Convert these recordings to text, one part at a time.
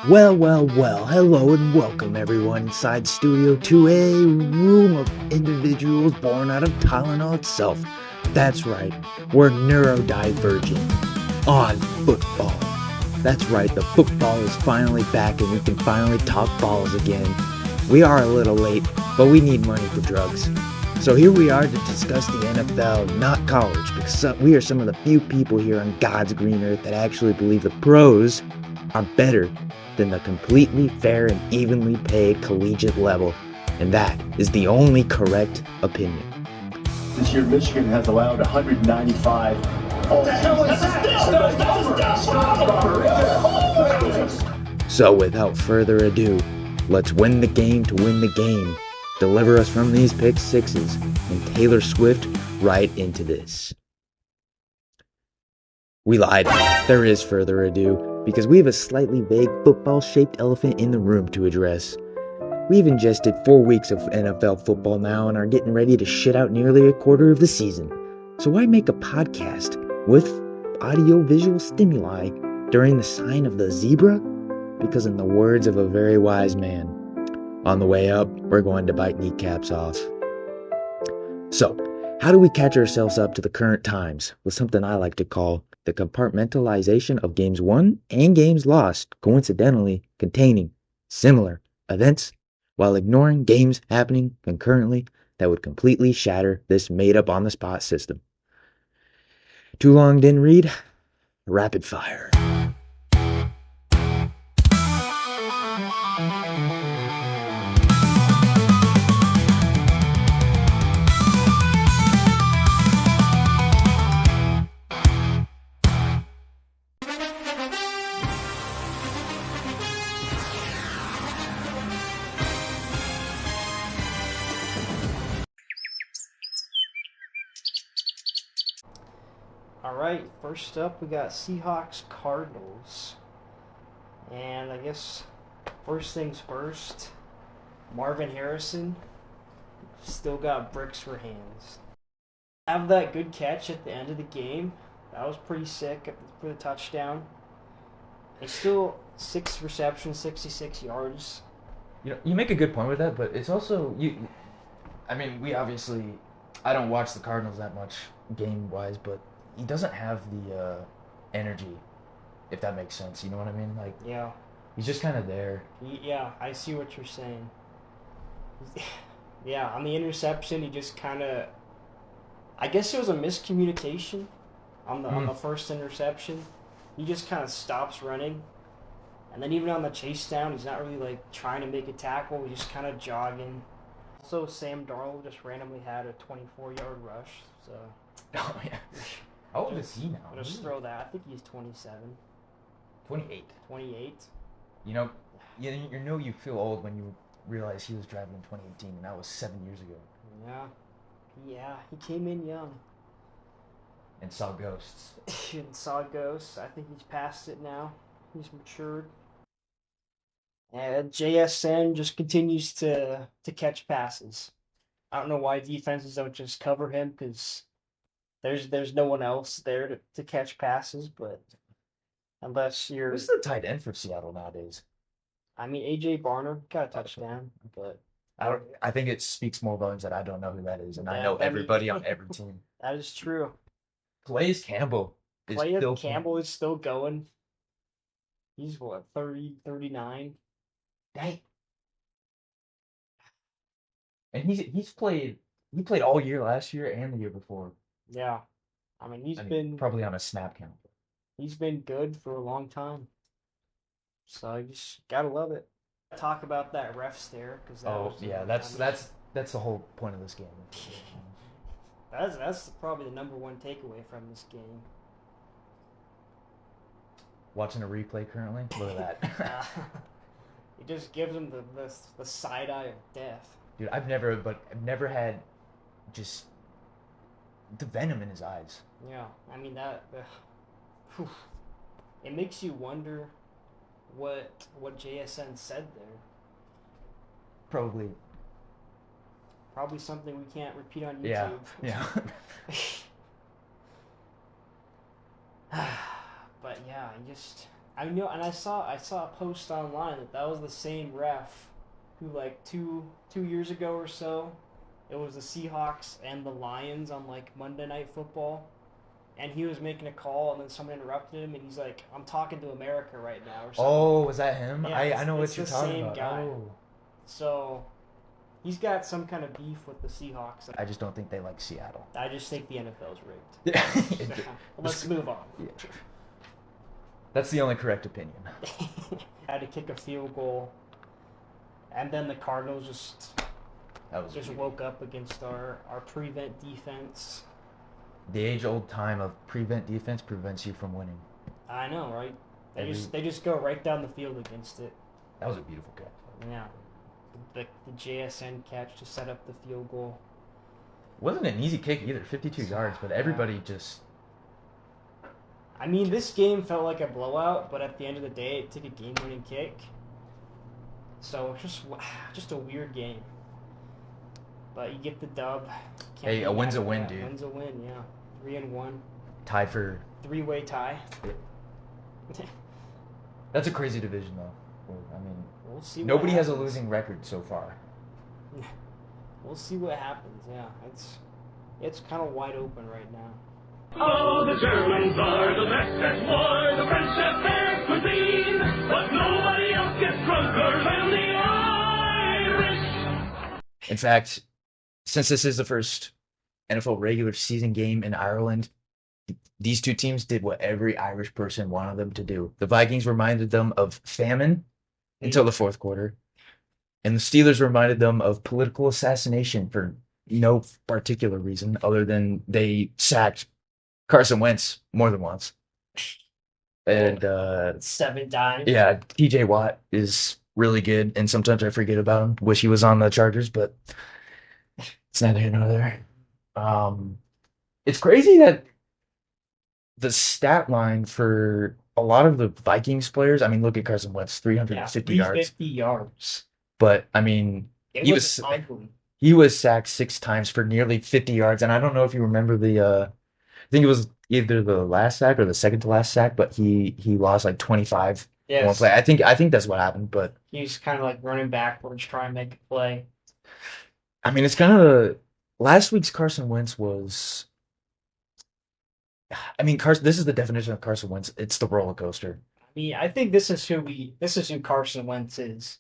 Well, hello and welcome everyone inside Studio to a room of individuals born out of Tylenol itself. That's right, we're neurodivergent on football. That's right, the football is finally back and we can finally talk balls again. We are a little late, but we need money for drugs. So here we are to discuss the NFL, not college, because we are some of the few people here on God's green earth that actually believe the pros are better than the completely fair and evenly paid collegiate level. And that is the only correct opinion. This year, Michigan has allowed 195. What the hell is that? So without further ado, let's win the game to win the game. Deliver us from these pick sixes and Taylor Swift right into this. We lied. There is further ado, because we have a slightly vague football-shaped elephant in the room to address. We've ingested 4 weeks of NFL football now and are getting ready to shit out nearly a quarter of the season. So why make a podcast with audio-visual stimuli during the sign of the zebra? Because in the words of a very wise man, on the way up, we're going to bite kneecaps off. So, how do we catch ourselves up to the current times with something I like to call the compartmentalization of games won and games lost, coincidentally containing similar events, while ignoring games happening concurrently that would completely shatter this made-up on-the-spot system? Too long didn't read? Rapid fire. Alright, first up we got Seahawks Cardinals. And I guess first things first, Marvin Harrison still got bricks for hands. Have that good catch at the end of the game. That was pretty sick for the touchdown. It's still 6 receptions, 66 yards. You make a good point with that, but it's also we obviously, I don't watch the Cardinals that much game wise, but he doesn't have the energy, if that makes sense. You know what I mean? Like, yeah, he's just kind of there. Yeah, I see what you're saying. Yeah, on the interception, he just kind of, I guess it was a miscommunication on the first interception. He just kind of stops running, and then even on the chase down, he's not really like trying to make a tackle. He's just kind of jogging. Also, Sam Darnold just randomly had a 24-yard rush. So. Oh yeah. How old is he now? I'll just throw that. I think he's 27. 28. 28. You know you feel old when you realize he was driving in 2018, and that was 7 years ago. Yeah, he came in young. And saw ghosts. I think he's past it now. He's matured. And JSN just continues to catch passes. I don't know why defenses don't just cover him, because there's no one else there to catch passes, but unless you're... Who's the tight end for Seattle nowadays? I mean, A.J. Barner got a touchdown, but... I think it speaks more volumes that I don't know who that is, and I know everybody on every team. That is true. Calais Campbell is still going. He's what, 30, 39? Dang. And he played all year last year and the year before. Yeah. I mean, he's been probably on a snap count. He's been good for a long time. So you just gotta love it. Talk about that ref stare, because that's the whole point of this game. That's probably the number one takeaway from this game. Watching a replay currently, look at that. It just gives him the side eye of death. Dude, I've never had just the venom in his eyes. Yeah, I mean it makes you wonder what JSN said there. Probably something we can't repeat on YouTube. Yeah. But yeah, I know, and I saw a post online that was the same ref who like two years ago or so, it was the Seahawks and the Lions on like Monday Night Football, and he was making a call, and then someone interrupted him, and he's like, "I'm talking to America right now," or something. Oh, was that him? Yeah, I know it's what you're the talking same about. guy. Oh. So he's got some kind of beef with the Seahawks. I just don't think they like Seattle. I just think the NFL's rigged. Yeah. Let's move on. That's the only correct opinion. Had to kick a field goal, and then the Cardinals That was just weird. woke up against our prevent defense. The age-old time of prevent defense prevents you from winning. I know, right? Every- They just go right down the field against it. That was a beautiful catch. Yeah, the JSN catch to set up the field goal. Wasn't an easy kick either, 52 yards, but everybody just... I mean, this game felt like a blowout, but at the end of the day, it took a game-winning kick. So just a weird game. But you get the dub. Can't Hey, be a win's mad a at win, that. dude. Win's a win, yeah. 3-1, tied for... three-way tie. That's a crazy division, though. I mean, We'll see. nobody what has a happens. losing record so far. We'll see what happens. Yeah, it's kind of wide open right now. Oh, the Germans are the best at war, the French have their cuisine, but nobody else gets drunker than the Irish. In fact, since this is the first NFL regular season game in Ireland, these two teams did what every Irish person wanted them to do. The Vikings reminded them of famine until the fourth quarter, and the Steelers reminded them of political assassination for no particular reason other than they sacked Carson Wentz more than once. And 7 times. yeah, TJ Watt is really good, and sometimes I forget about him. Wish he was on the Chargers, but it's neither here nor there. It's crazy that the stat line for a lot of the Vikings players, I mean, look at Carson Wentz, 350 yards. 350 yards. But, I mean, It He was was- ugly. he was sacked 6 times for nearly 50 yards. And I don't know if you remember I think it was either the last sack or the second to last sack, but he lost like 25 in one Yes. play. I think that's what happened, but He's kind of like running backwards, trying to make a play. I mean, it's kind of last week's Carson Wentz was. I mean, this is the definition of Carson Wentz. It's the roller coaster. I mean, I think this is who Carson Wentz is.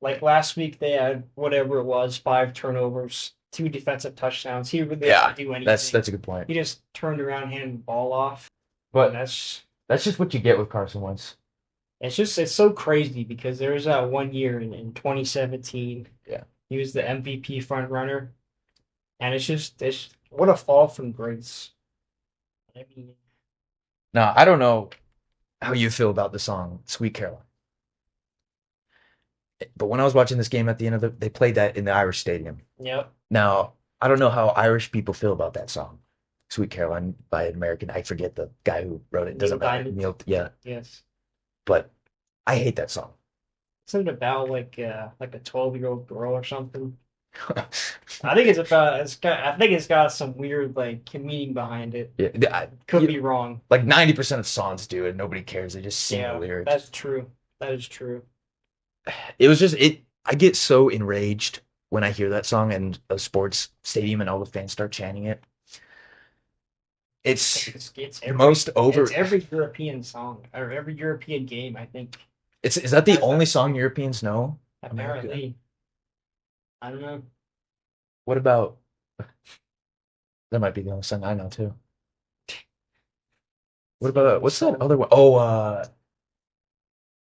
Like last week, they had whatever it was, 5 turnovers, 2 defensive touchdowns. He really Yeah, didn't do anything. That's a good point. He just turned around, handed the ball off. But That's that's just what you get with Carson Wentz. it's so crazy because there was that one year in 2017. Yeah. He was the MVP front runner, and it's what a fall from grace. I mean, Now, I don't know how you feel about the song "Sweet Caroline," but when I was watching this game at the end of they played that in the Irish Stadium. yep. Now, I don't know how Irish people feel about that song, "Sweet Caroline" by an American. I forget the guy who wrote it. Doesn't Neil matter. Diamond. Yeah, Yes. but I hate that song. Something about like a 12-year-old girl or something. I think it's got some weird like meaning behind it. Yeah, Could be wrong. like 90% of songs do it. Nobody cares. They just sing Yeah, the lyrics. that's true. That is true. It was just it. I get so enraged when I hear that song in a sports stadium and all the fans start chanting it. It's It's the most over. It's every European song or every European game. I think Is that the only song Europeans know? America. apparently. I don't know. What about? That might be the only song I know too. What about what's that other one? Oh,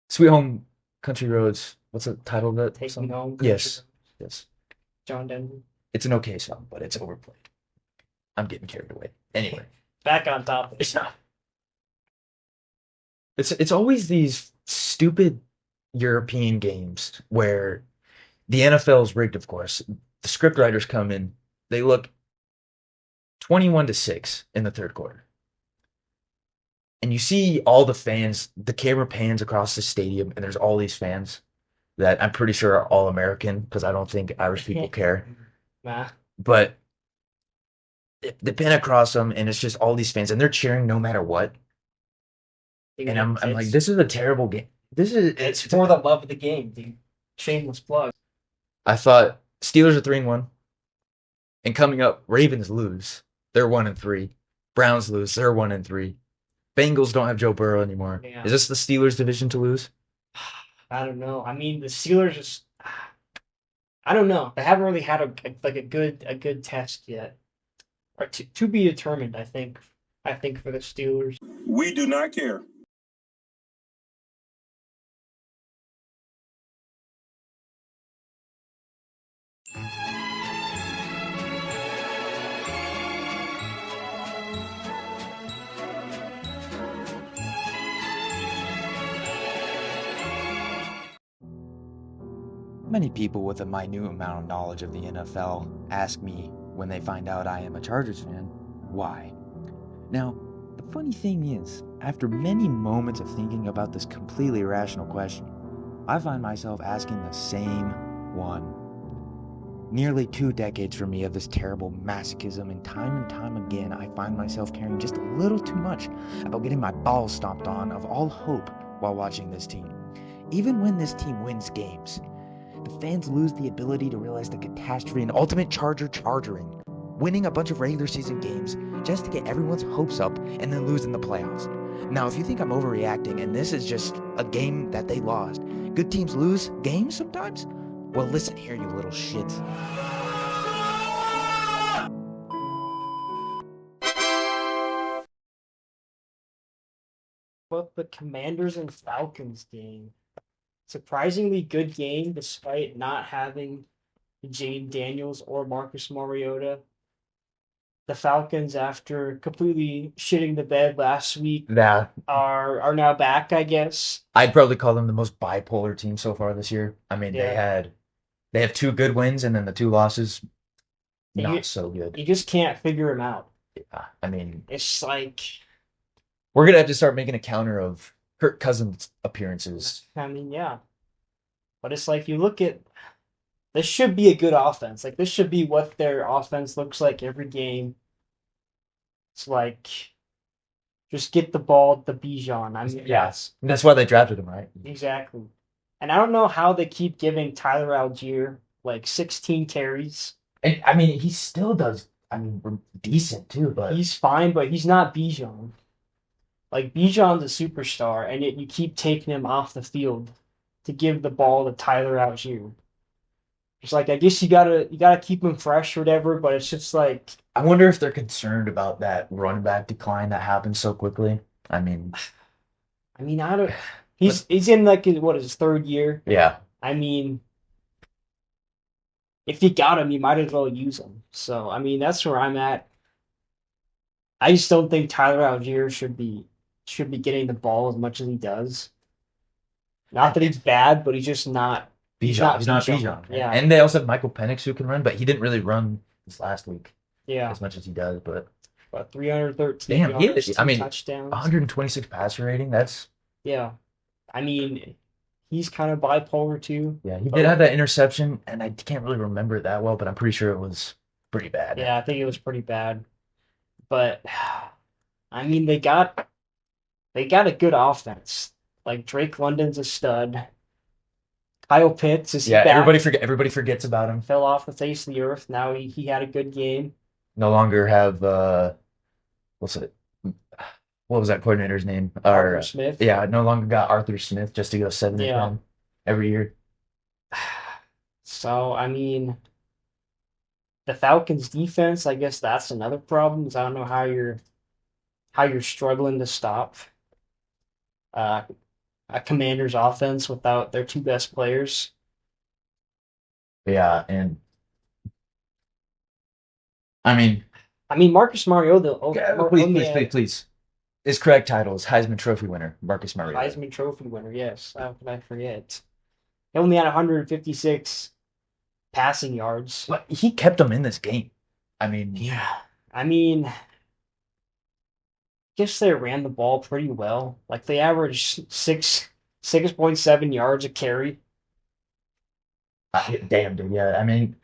Sweet Home Country Roads. What's the title of that Take song? Me Home. Yes, yes. John Denver. It's an okay song, but it's overplayed. I'm getting carried away. Anyway, Back on topic. it's not. It's always these stupid European games where the NFL is rigged, of course. The script writers come in, they look 21-6 in the third quarter. And you see all the fans, the camera pans across the stadium, and there's all these fans that I'm pretty sure are all American because I don't think Irish people care. Nah. But they pan across them, and it's just all these fans, and they're cheering no matter what. And I'm like, this is a terrible game. It's for the love of the game, dude. Shameless plug. I thought Steelers are 3-1, and coming up, Ravens lose. They're 1-3. Browns lose. They're 1-3. Bengals don't have Joe Burrow anymore. Yeah. Is this the Steelers' division to lose? I don't know. I mean, the Steelers just. I don't know. They haven't really had a good test yet, or to be determined. I think for the Steelers. We do not care. Many people with a minute amount of knowledge of the NFL ask me when they find out I am a Chargers fan, why? Now, the funny thing is, after many moments of thinking about this completely irrational question, I find myself asking the same one. Nearly 2 decades for me of this terrible masochism, and time again I find myself caring just a little too much about getting my balls stomped on of all hope while watching this team. Even when this team wins games, the fans lose the ability to realize the catastrophe and ultimate chargering, winning a bunch of regular season games just to get everyone's hopes up and then lose in the playoffs. Now, if you think I'm overreacting and this is just a game that they lost, good teams lose games sometimes? Well, listen here, you little shit. But the Commanders and Falcons game. Surprisingly good game despite not having Jane Daniels or Marcus Mariota. The Falcons, after completely shitting the bed last week, Yeah, are now back, I guess. I'd probably call them the most bipolar team so far this year. I mean, Yeah. they have 2 good wins and then the 2 losses, You- not so good. You just can't figure them out. Yeah, I mean, It's like, we're gonna have to start making a counter of Kirk Cousins appearances. I mean, yeah. But it's like you look at this should be a good offense. Like this should be what their offense looks like every game. It's like just get the ball to Bijan. I mean, Yes, that's why they drafted him, right? exactly. And I don't know how they keep giving Tyler Algier like 16 carries. And I mean, he still does. I mean, we're decent too, but He's fine, but he's not Bijan. Like Bijan's a superstar, and yet you keep taking him off the field to give the ball to Tyler Algier. It's like I guess you gotta keep him fresh or whatever, but it's just like I wonder if they're concerned about that running back decline that happened so quickly. I mean, I don't. He's in like his 3rd year. yeah, I mean, if you got him, you might as well use him. So I mean, that's where I'm at. I just don't think Tyler Algier should be getting the ball as much as he does. Not that he's bad, but he's just not. Bijan. He's not Bijan. Bijan. Yeah. And they also have Michael Penix who can run, but he didn't really run this last week Yeah, as much as he does. But but 313 damn, yards, I 2 mean, touchdowns. 126 passer rating. That's Yeah, I mean, he's kind of bipolar too. yeah. He did have that interception, and I can't really remember it that well, but I'm pretty sure it was pretty bad. Yeah, I think it was pretty bad. But I mean, they got a good offense. Like Drake London's a stud. Kyle Pitts is Yeah, back. everybody forgets about him. Fell off the face of the earth. Now he had a good game. No longer have what's it? What was that coordinator's name? Arthur Smith. Yeah, no longer got Arthur Smith just to go 7-10 Yeah. every year. So I mean, the Falcons defense, I guess that's another problem. Is I don't know how you're struggling to stop a Commander's offense without their 2 best players. Yeah, and I mean, Marcus Mariota. please. His correct title is Heisman Trophy winner, Marcus Mariota. Heisman Trophy winner, yes. How can I forget? He only had 156 passing yards. But he kept them in this game. I mean, Yeah. I mean, guess they ran the ball pretty well. Like they averaged 6.7 yards a carry. damn, dude. Yeah, I mean,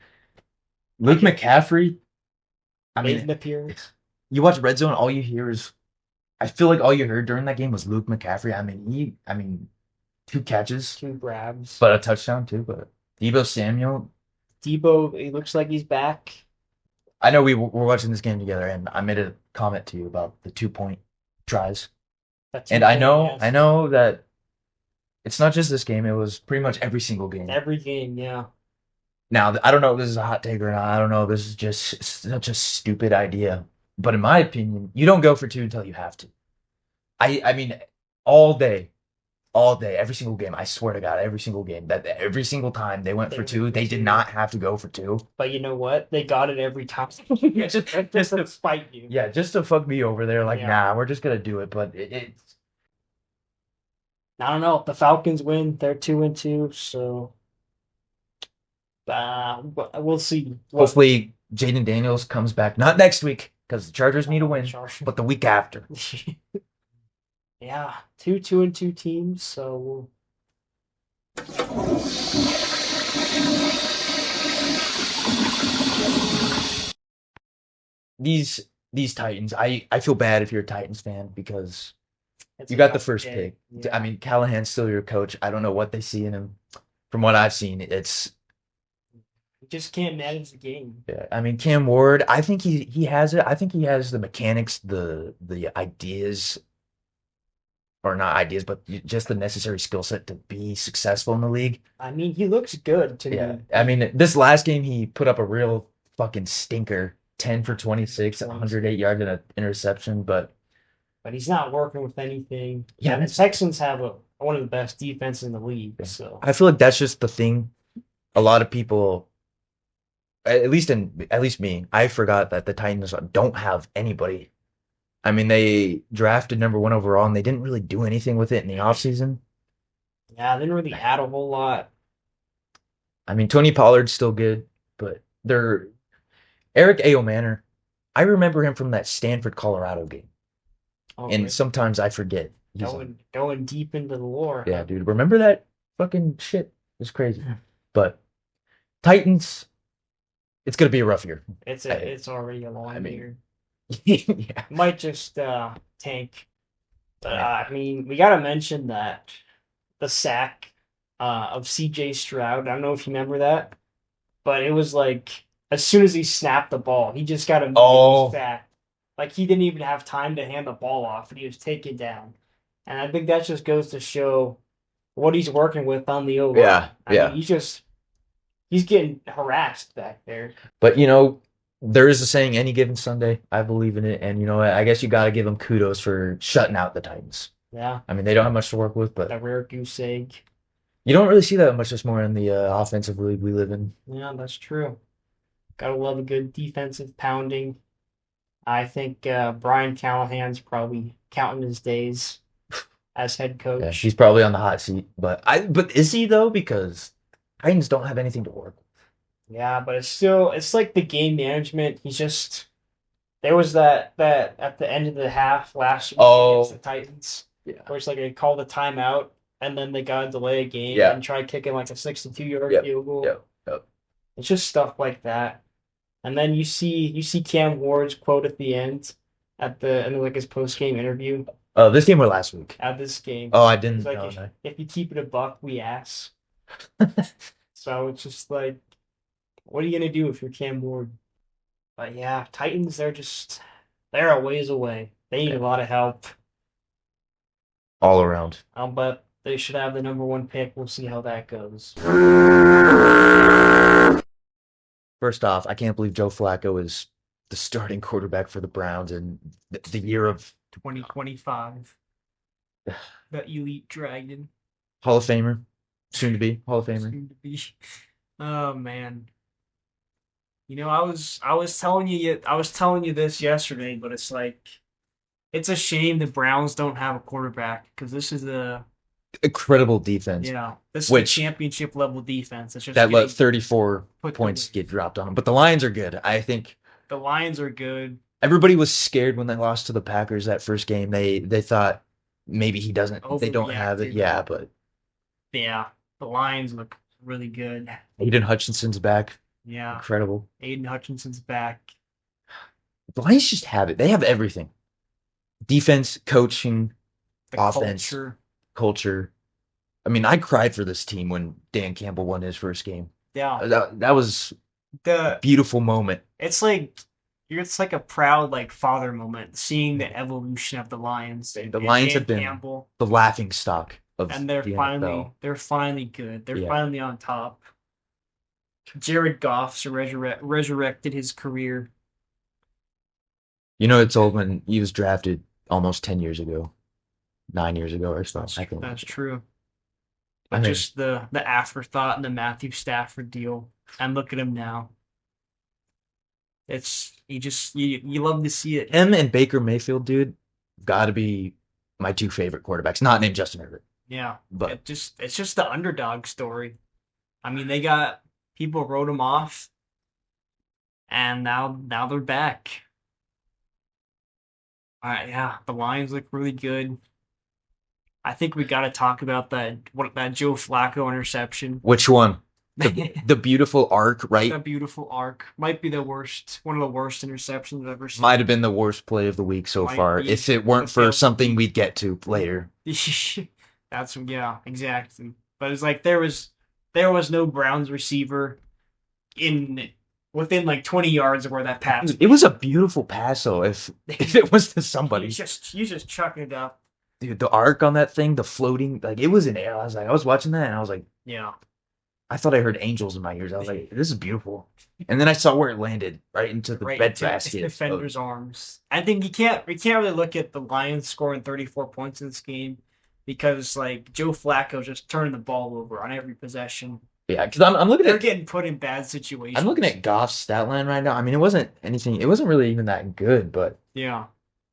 Luke McCaffrey. I Made mean, an appearance. you watch Red Zone, all you hear is I feel like all you heard during that game was Luke McCaffrey. I mean, 2 catches, 2 grabs. but a touchdown too. But Debo Samuel, Debo, he looks like he's back. I know we're watching this game together, and I made a comment to you about the 2-point tries. And I know that it's not just this game. It was pretty much every single game. Every game, yeah. Now, I don't know if this is a hot take or not. I don't know if this is just such a stupid idea. But in my opinion, you don't go for 2 until you have to. I mean, all day, every single game. I swear to God, every single game. That every single time they went for 2, they did not have to go for 2. But you know what? They got it every time. just to spite you. Yeah, just to fuck me over there. Like, Yeah. nah, we're just gonna do it. But it's I don't know. If the Falcons win, they're 2-2, so we'll see. hopefully Jaden Daniels comes back not next week because the Chargers need a win, but the week after. Yeah, 2-2 teams, so These Titans, I feel bad if you're a Titans fan because it's you a got the tough first game. pick. Yeah. I mean, Callahan's still your coach. I don't know what they see in him. From what I've seen, it's You just can't manage the game. yeah. I mean, Cam Ward, I think he has it. I think he has the mechanics, the ideas, or not ideas, but just the necessary skill set to be successful in the league. I mean, he looks good to Yeah. me. I mean, this last game he put up a real fucking stinker. 10 for 26, 108 yards and an interception, but But he's not working with anything. Yeah. And the Texans have one of the best defenses in the league. So I feel like that's just the thing. A lot of people, at least me, I forgot that the Titans don't have anybody. I mean, they drafted number 1 overall and they didn't really do anything with it in the offseason. yeah, they didn't really add a whole lot. I mean, Tony Pollard's still good, but Eric Ayomanor, I remember him from that Stanford, Colorado game. Oh, And really? sometimes I forget. He's on. Going deep into the lore. Yeah, dude. Remember that fucking shit? It was crazy. But Titans, it's gonna be a rough year. It's already a long I mean- year. Yeah. Might just tank. But I mean, we gotta mention that the sack of CJ Stroud. I don't know if you remember that, but it was like as soon as he snapped the ball, he just got immediately sacked. Like he didn't even have time to hand the ball off, and he was taken down. And I think that just goes to show what he's working with on the O-line. Yeah, I yeah. mean, he's getting harassed back there. But there is a saying, any given Sunday, I believe in it, and I guess you got to give them kudos for shutting out the Titans. Yeah, I mean, they don't have much to work with, but the rare goose egg. you don't really see that much just more in the offensive league we live in. Yeah, that's true. Gotta love a good defensive pounding. I think Brian Callahan's probably counting his days as head coach. Yeah, he's probably on the hot seat, but is he though? Because Titans don't have anything to work with. Yeah, but it's like the game management. There was that at the end of the half last week against the Titans, Yeah. where it's like they called a timeout and then they got to delay a game Yeah. and try kicking like a 62-yard Yep, field goal. yep. It's just stuff like that. And then you see Cam Ward's quote at the end like his post game interview This game or last week? at this game. Oh, I didn't It's like know. if you keep it a buck, we ass. So it's just like, what are you gonna do if you're Cam Ward? But yeah, Titans, they're a ways away. They need a lot of help. All around. But they should have the number 1 pick. We'll see how that goes. First off, I can't believe Joe Flacco is the starting quarterback for the Browns in the year of 2025. The elite dragon. Hall of Famer, soon to be Hall of Famer. Soon to be. Oh man. I was telling you this yesterday, but it's like it's a shame the Browns don't have a quarterback because this is Incredible defense. this is a Which- championship level defense. It's just That let getting 34 put points away. get dropped on them. But the Lions are good. I think The Lions are good. everybody was scared when they lost to the Packers that first game. They thought maybe they don't have it. Overreacted. Yeah, but Yeah, the Lions look really good. Aiden Hutchinson's back. Yeah, Incredible. Aiden Hutchinson's back. The Lions just have it. They have everything. defense, coaching, The offense, culture. I mean, I cried for this team when Dan Campbell won his first game. Yeah. That was a The beautiful moment. it's like a proud like father moment seeing the evolution of the Lions. The and Lions Dan have been Campbell, the laughing stock of and the NFL. they're finally good. They're Yeah. finally on top. Jared Goff's resurrected his career. You know, it's old when he was drafted almost 10 years ago, 9 years ago or so. I think. That's true. I But mean, just the afterthought and the Matthew Stafford deal, and look at him now. It's you love to see it. him and Baker Mayfield, dude, got to be my two favorite quarterbacks. Not named Justin Herbert, Yeah, but it's just the underdog story. I mean, they got people wrote them off, and now they're back. Yeah, the Lions look really good. I think we got to talk about that Joe Flacco interception. which one? The beautiful arc, right? That beautiful arc might be one of the worst interceptions I've ever seen. Might have been the worst play of the week so Might far. be. If it weren't The for failed- something we'd get to later. Yeah, exactly. But it's like there was no Browns receiver within like 20 yards of where that pass. It was a beautiful pass, though. If it was to somebody, You just chucking it up. dude, the arc on that thing, the floating, like it was in air. I was watching that and I was like, Yeah. I thought I heard angels in my ears. I was like, this is beautiful. And then I saw where it landed, right into the Right bed into basket. the defender's arms. I think we can't really look at the Lions scoring 34 points in this game because like Joe Flacco just turning the ball over on every possession. Yeah, because I'm looking They're at getting put in bad situations. I'm looking at Goff's stat line right now. I mean, it wasn't really even that good, but Yeah.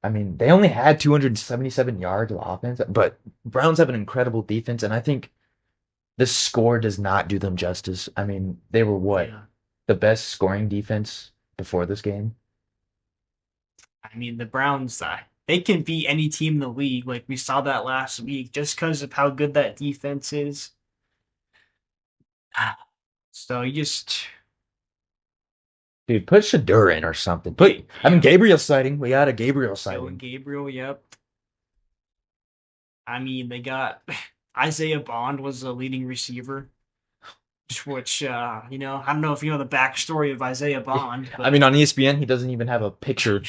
I mean, they only had 277 yards of offense, but Browns have an incredible defense, and I think the score does not do them justice. I mean, they were what? Yeah. The best scoring defense before this game? I mean, the Browns, they can beat any team in the league. Like we saw that last week, just because of how good that defense is. So Dude, put Shador in or something. Gabriel sighting. We got a Gabriel Bill sighting. Gabriel, yep. I mean, they got Isaiah Bond was a leading receiver, which I don't know if you know the backstory of Isaiah Bond. But I mean, on ESPN, he doesn't even have a picture.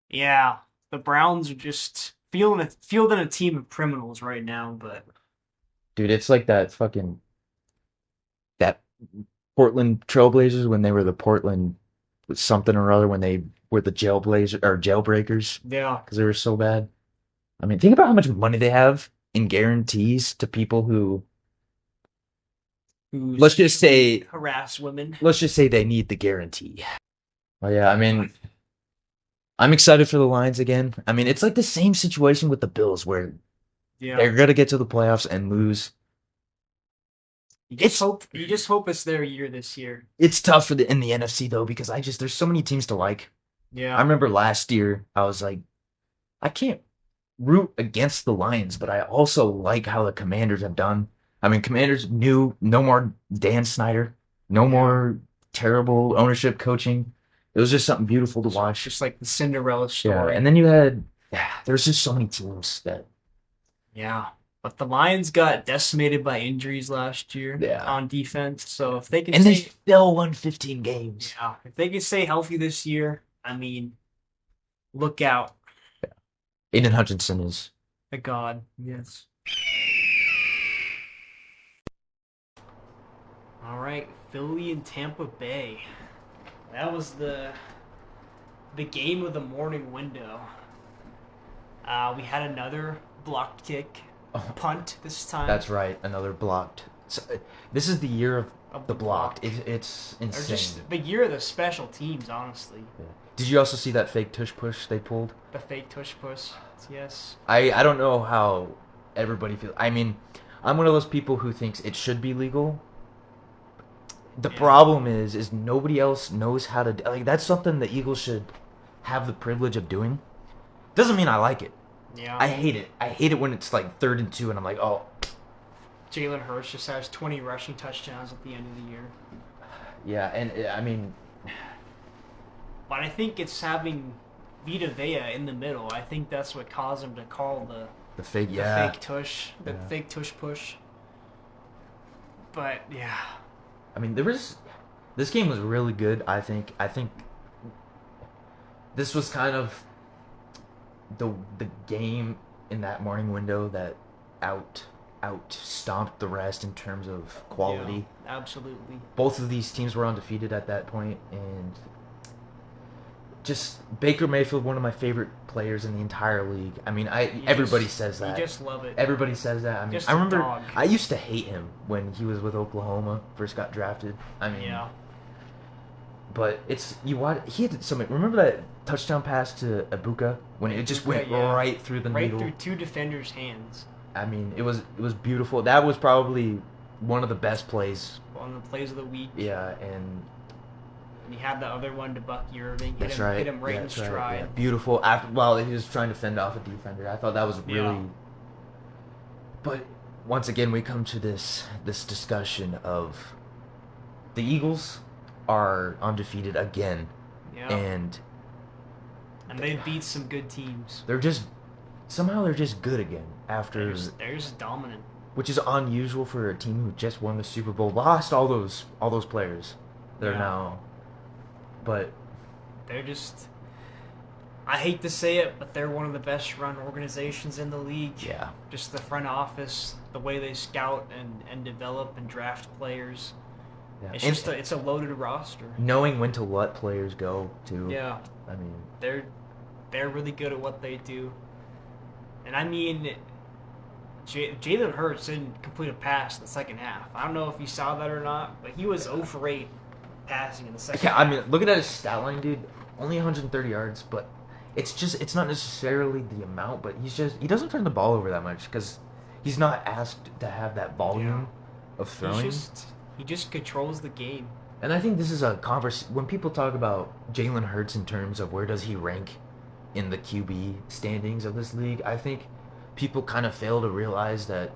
yeah, the Browns are just fielding a team of criminals right now. But Dude, it's like that Portland Trailblazers when they were the Portland something or other when they were the jailbreakers yeah, because they were so bad. I mean, think about how much money they have in guarantees to people who, who let's just say harass women. they need the guarantee. Well, yeah, I mean, I'm excited for the Lions again. I mean, it's like the same situation with the Bills where Yeah, they're gonna get to the playoffs and lose. you just hope it's their year this year. It's tough in the NFC though because there's so many teams to like. Yeah, I remember last year I was like, I can't root against the Lions, but I also like how the Commanders have done. I mean, Commanders knew no more Dan Snyder, no more terrible ownership coaching. It was just something beautiful to watch. just like the Cinderella Yeah, story. and then there's just so many teams that Yeah, but the Lions got decimated by injuries last year Yeah. on defense. So if they can and they stay, still won 15 games. yeah, if they can stay healthy this year, I mean, look out, Aiden Hutchinson is. the God. Yes. All right, Philly and Tampa Bay. That was the game of the morning window. We had another blocked kick, punt this time. That's right, another blocked. So, this is the year of the blocked. It's Or insane. just the year of the special teams, honestly. Yeah. Did you also see that fake tush push they pulled? The fake tush push. Yes. I don't know how everybody feels. I mean, I'm one of those people who thinks it should be legal. The Yeah. problem is nobody else knows how to like. That's something the Eagles should have the privilege of doing. Doesn't mean I like it. Yeah. I hate it. I hate it when it's like 3rd and 2 and I'm like, oh, Jalen Hurts just has 20 rushing touchdowns at the end of the year. yeah. And I mean, But I think it's having Vita Vea in the middle. I think that's what caused him to call The fake, the yeah. fake tush, the Yeah. fake tush push. But yeah, I mean, this game was really good. I think this was kind of the game in that morning window that out stomped the rest in terms of quality. yeah, absolutely. Both of these teams were undefeated at that point, and just Baker Mayfield, one of my favorite players in the entire league. I mean, everybody says that. You just love it. Everybody says that. I mean, Just I a remember dog. I used to hate him when he was with Oklahoma, first got drafted. I mean, Yeah, but he had some. Remember that touchdown pass to Ibuka when it just went Yeah. right through the right needle? through two defenders' hands I mean, it was beautiful. That was probably one of the best plays. on the plays of the week. Yeah, and And he had the other one to Bucky Irving. that's right. Hit him right Yeah, in that's right, stride. yeah. Beautiful. While he was trying to fend off a defender, I thought that was really. Yeah. But once again, we come to this discussion of the Eagles are undefeated again, Yeah. and they beat some good teams. they're just good again after, They're just dominant. which is unusual for a team who just won the Super Bowl, lost all those players. They're Yeah. now, but They're just. I hate to say it, but they're one of the best run organizations in the league. yeah, Just the front office, the way they scout and develop and draft players. yeah. It's And just it's a loaded roster. knowing when to let players go too. Yeah, I mean, they're really good at what they do. And I mean, Jalen Hurts didn't complete a pass in the second half. I don't know if you saw that or not, but he was 0 for 8 passing in the second yeah. half. I mean, looking at his stat line, dude, only 130 yards, but it's not necessarily the amount, but he doesn't turn the ball over that much because he's not asked to have that volume of throwing. He just controls the game. And I think this is a when people talk about Jalen Hurts in terms of where does he rank in the QB standings of this league, I think people kind of fail to realize that,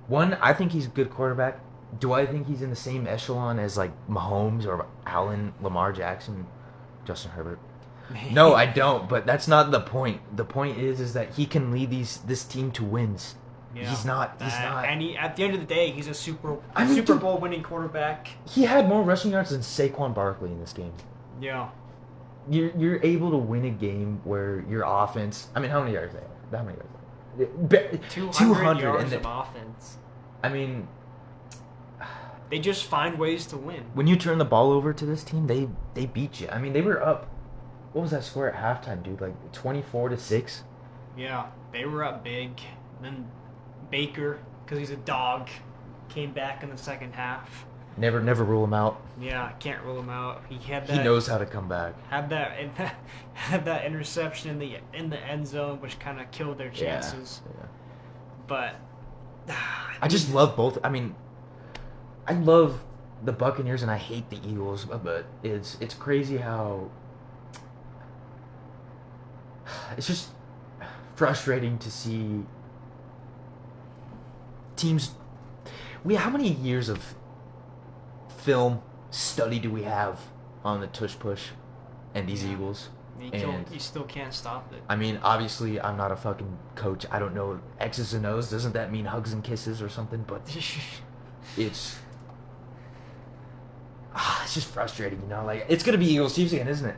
one, I think he's a good quarterback. Do I think he's in the same echelon as like Mahomes or Allen, Lamar Jackson, Justin Herbert? No, I don't, but that's not the point. The point is that he can lead this team to wins. Yeah. He's not. And at the end of the day, he's a Super dude, Bowl winning quarterback. He had more rushing yards than Saquon Barkley in this game. Yeah. You're able to win a game where your offense. I mean, how many yards they have? How many yards? 200 yards and of offense. I mean, They just find ways to win. when you turn the ball over to this team, they beat you. I mean, they were up. What was that score at halftime, dude? Like 24-6. Yeah, they were up big. Then Baker, because he's a dog, came back in the second half. Never rule him out. Yeah, can't rule him out. He had that. He knows how to come back. Had that interception in the end zone, which kind of killed their chances. Yeah. But I just love both. I mean, I love the Buccaneers and I hate the Eagles, but it's crazy how it's just frustrating to see teams. How many years of film study do we have on the tush push and these Yeah. Eagles? you still can't stop it. I mean, obviously, I'm not a fucking coach. I don't know X's and O's. Doesn't that mean hugs and kisses or something? But it's just frustrating, you know. Like, it's gonna be Eagles Chiefs again, isn't it?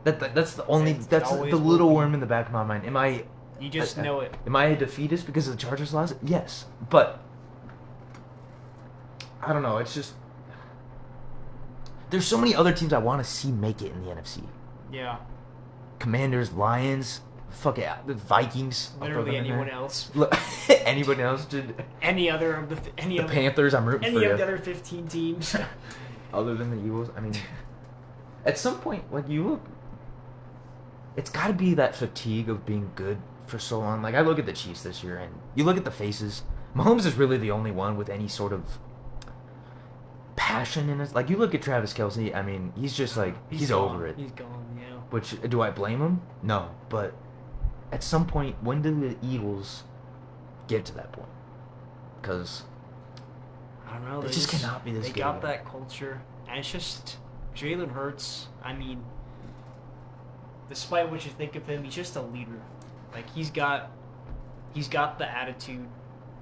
That's the only. That's the always little will be. worm in the back of my mind. You just know it. Am I a defeatist because the Chargers lost? Yes, but I don't know. It's just there's so many other teams I want to see make it in the NFC. Yeah. Commanders, Lions, fuck it, the Vikings. I'll throw Literally them in anyone there. else. Look, anybody else? Any other of the Panthers. I'm rooting any for you. of the other 15 teams. Other than the Eagles, I mean, at some point, like you look, it's got to be that fatigue of being good for so long. Like I look at the Chiefs this year, and you look at the faces. Mahomes is really the only one with any sort of passion in his. Like you look at Travis Kelce. I mean, he's just like he's gone. over it. He's gone. Yeah. Which do I blame him? No, but at some point, when do the Eagles get to that point? Because I don't know. They just cannot be this They good got again. that culture, and it's just Jalen Hurts. I mean, despite what you think of him, he's just a leader. Like he's got the attitude.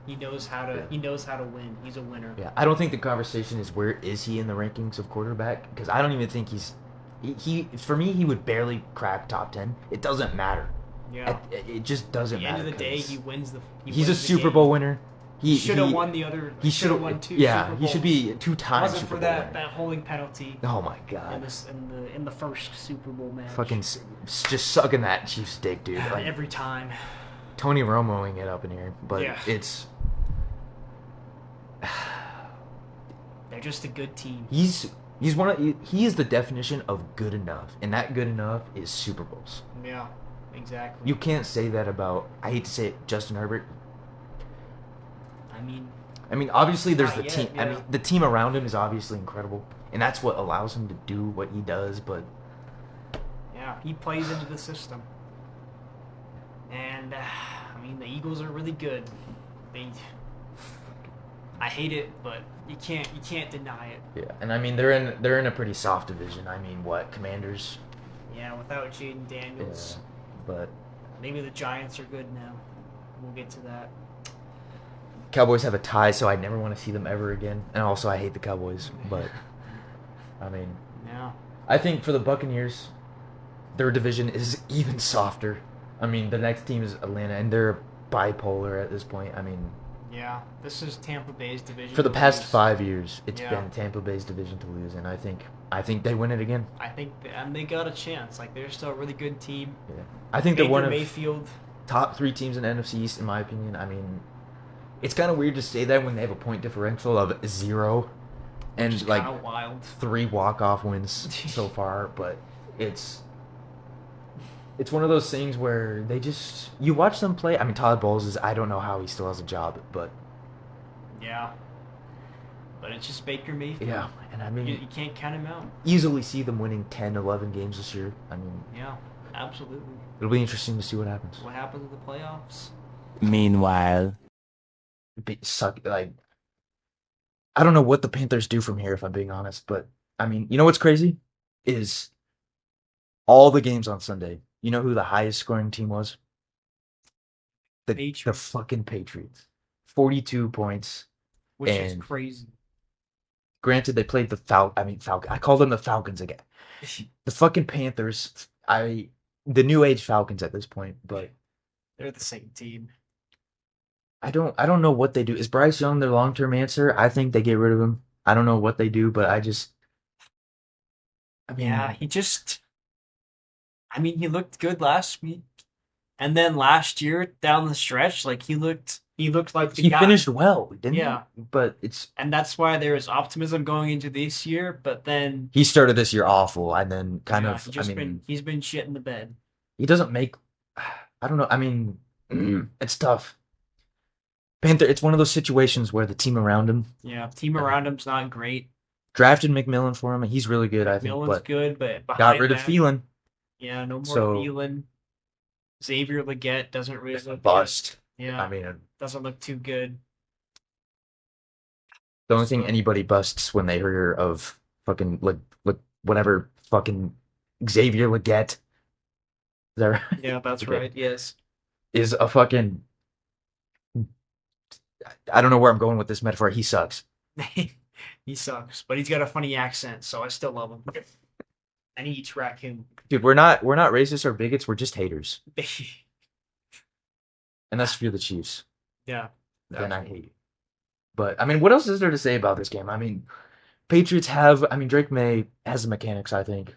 He knows how to win. He's a winner. Yeah, I don't think the conversation is where is he in the rankings of quarterback, because I don't even think he for me he would barely crack top 10. It doesn't matter. Yeah. It just doesn't matter. At the end of the day, he wins the. He's a Super Bowl winner. He should have won the other. He should have won 2. Yeah, Super he should be 2 times Wasn't Super for Bowl that winner. holding penalty. Oh my god. In the first Super Bowl match. Fucking just sucking that Chiefs dick, dude. Like, every time. Tony Romoing it up in here, but Yeah. it's. They're just a good team. He is the definition of good enough, and that good enough is Super Bowls. Yeah, exactly. You can't say that about, I hate to say it, Justin Herbert. I mean, obviously there's the Not team. yet, I yeah. mean, the team around him is obviously incredible, and that's what allows him to do what he does. But yeah, he plays into the system. And the Eagles are really good. I hate it, but you can't deny it. yeah, and I mean they're in a pretty soft division. I mean, what, Commanders? Yeah, without Jaden Daniels, But maybe the Giants are good now. We'll get to that. Cowboys have a tie, so I never want to see them ever again. And also, I hate the Cowboys. But I mean, Yeah. I think for the Buccaneers, their division is even softer. I mean, the next team is Atlanta, and they're bipolar at this point. I mean, Yeah, this is Tampa Bay's division. for the to past lose. 5 years, it's Yeah. been Tampa Bay's division to lose, and I think they win it again. I think, and they got a chance. Like they're still a really good team. Yeah. I think they're Baker one of Mayfield. top 3 teams in the NFC East, in my opinion. I mean, it's kind of weird to say that when they have a point differential of 0 and Just like kind of wild. 3 walk-off wins so far, but it's one of those things where you watch them play. I mean, Todd Bowles I don't know how he still has a job, but Yeah. But it's just Baker Mayfield. yeah, and I mean, You can't count him out. easily see them winning 10, 11 games this year. I mean, Yeah, absolutely. it'll be interesting to see what happens. What happens in the playoffs? Meanwhile, Like, I don't know what the Panthers do from here, if I'm being honest, but I mean, you know what's crazy is all the games on Sunday. You know who the highest scoring team was? The Patriots. fucking Patriots. 42 points. Which is And- crazy. Granted, they played the Falcon. I call them the Falcons again. The fucking Panthers. The new age Falcons at this point, but They're the same team. I don't know what they do. Is Bryce Young their long term answer? I think they get rid of him. I don't know what they do, but I mean, Yeah, he looked good last week. And then last year down the stretch, like he looked like the he guy. finished well, didn't Yeah. he? But And that's why there is optimism going into this year, but then he started this year awful, and then he's been shit in the bed. he doesn't make. I don't know. I mean, it's tough. Panther. It's one of those situations where the team around him Yeah, team around him's not great. drafted McMillan for him, and he's really good. I think, Millen's but good, but got behind rid of that, Thielen. Yeah, no more So- Thielen. Xavier Leggett doesn't really It's a look bust. Good. Yeah, I mean, doesn't look too good. the only thing So- anybody busts when they hear of fucking whatever fucking Xavier Leggett, there Yeah, that's Okay. right. Yes. is a fucking. I don't know where I'm going with this metaphor. He sucks. He sucks, but he's got a funny accent, so I still love him. And he eats raccoon. Dude, we're not racist or bigots. We're just haters. Unless if you're the Chiefs, Yeah. then I hate you. But I mean, what else is there to say about this game? I mean, Patriots have. I mean, Drake May has the mechanics. I think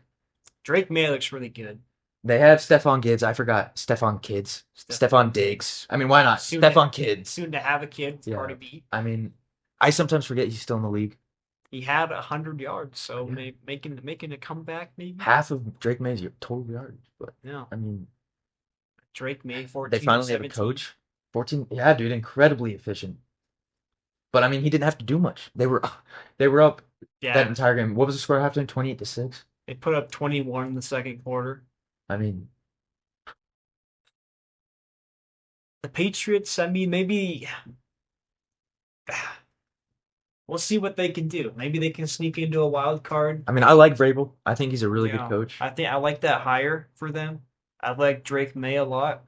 Drake May looks really good. they have Stephon Diggs. I forgot Stephon Kids. Stephon Diggs. I mean, why not Soon Stephon to- Kids? Soon to have a kid, Yeah. Cardi B. I mean, I sometimes forget he's still in the league. He had 100 yards, so Yeah. making a comeback maybe. Half of Drake May's total yards, but Yeah. I mean, Drake May 14. they finally have a 17. coach. 14, yeah, dude, incredibly efficient. But I mean, he didn't have to do much. They were up Yeah. that entire game. What was the score at halftime? 28-6. They put up 21 in the second quarter. I mean, The Patriots, I mean, maybe we'll see what they can do. Maybe they can sneak into a wild card. I mean, I like Vrabel. I think he's a really good coach. I think I like that hire for them. I like Drake May a lot.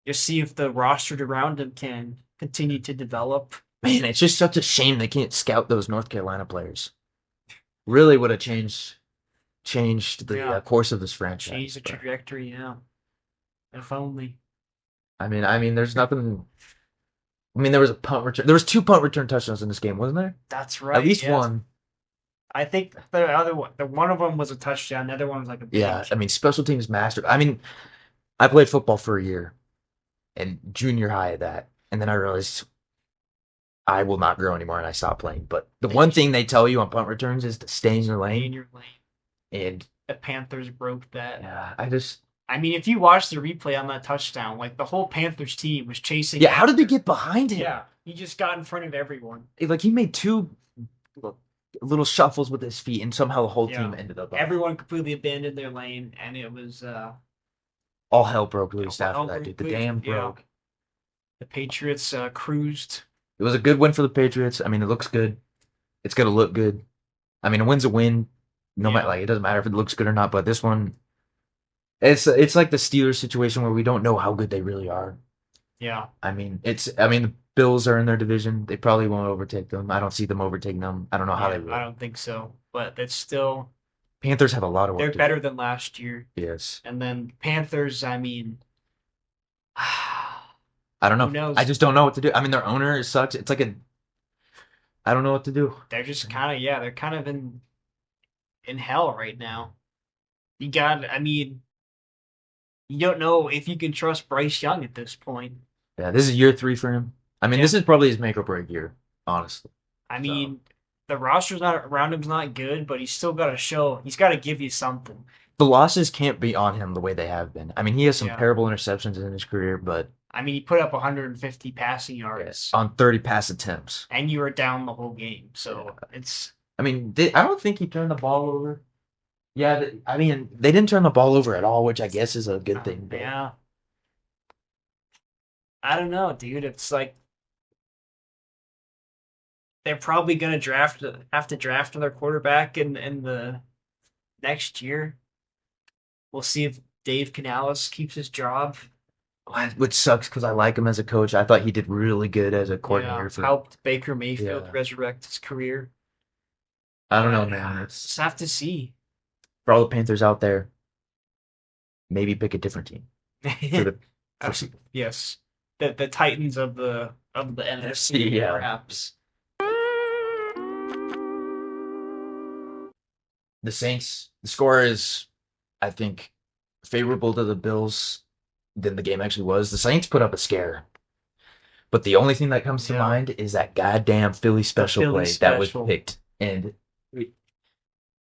Just see if the roster around him can continue to develop. Man, it's just such a shame they can't scout those North Carolina players. Really would have changed the course of this franchise. Change the trajectory, yeah. If only. I mean, there's nothing. I mean, there was a punt return. There was 2 punt return touchdowns in this game, wasn't there? That's right. At least yes. one. I think the other one of them was a touchdown. The other one was like a pick. Yeah, I mean, special teams master. I mean, I played football for a year, and junior high at that, and then I realized I will not grow anymore, and I stopped playing. But the one thing they tell you on punt returns is to stay in your Stay in lane. your lane. And The Panthers broke that. yeah, I mean, if you watch the replay on that touchdown, like the whole Panthers team was chasing. yeah. How did they after. get behind him? Yeah, he just got in front of everyone. Like he made 2 little shuffles with his feet, and somehow the whole team ended up. Everyone completely abandoned their lane, and it was All hell broke loose all after hell that, dude. broke The loose, dam yeah. broke. the Patriots cruised. It was a good win for the Patriots. I mean, it looks good. It's gonna look good. I mean, a win's a win. No matter, like, it doesn't matter if it looks good or not. But this one, it's like the Steelers situation where we don't know how good they really are. Yeah. I mean, the Bills are in their division. They probably won't overtake them. I don't see them overtaking them. I don't know how they will. I don't think so, but it's still Panthers have a lot of work. they're to better do. than last year. Yes. And then Panthers, I mean, I don't know. Who knows? I just don't know what to do. I mean, their owner sucks. It's like I don't know what to do. they're just they're kind of in hell right now. I mean, you don't know if you can trust Bryce Young at this point. Yeah, this is year 3 for him. I mean, Yeah. this is probably his make or break year, honestly. I mean, the roster's not around him's not good, but he's still got to show. He's got to give you something. The losses can't be on him the way they have been. I mean, he has some Yeah. terrible interceptions in his career, but I mean, he put up 150 passing yards, on 30 pass attempts. and you were down the whole game. So it's I mean, I don't think he turned the ball over. Yeah, I mean, they didn't turn the ball over at all, which I guess is a good thing. But yeah. I don't know, dude. It's like they're probably gonna have to draft another quarterback in the next year. We'll see if Dave Canales keeps his job. which sucks because I like him as a coach. I thought he did really good as a coordinator. Helped Baker Mayfield Yeah. resurrect his career. I don't know, man. It's Just have to see. for all the Panthers out there. Maybe pick a different team for the Yes, the Titans of the NFC, Yeah. perhaps. The Saints. The score is, I think, favorable to the Bills than the game actually was. The Saints put up a scare, but the only thing that comes to Yeah. mind is that goddamn Philly special Philly play that was special. picked. And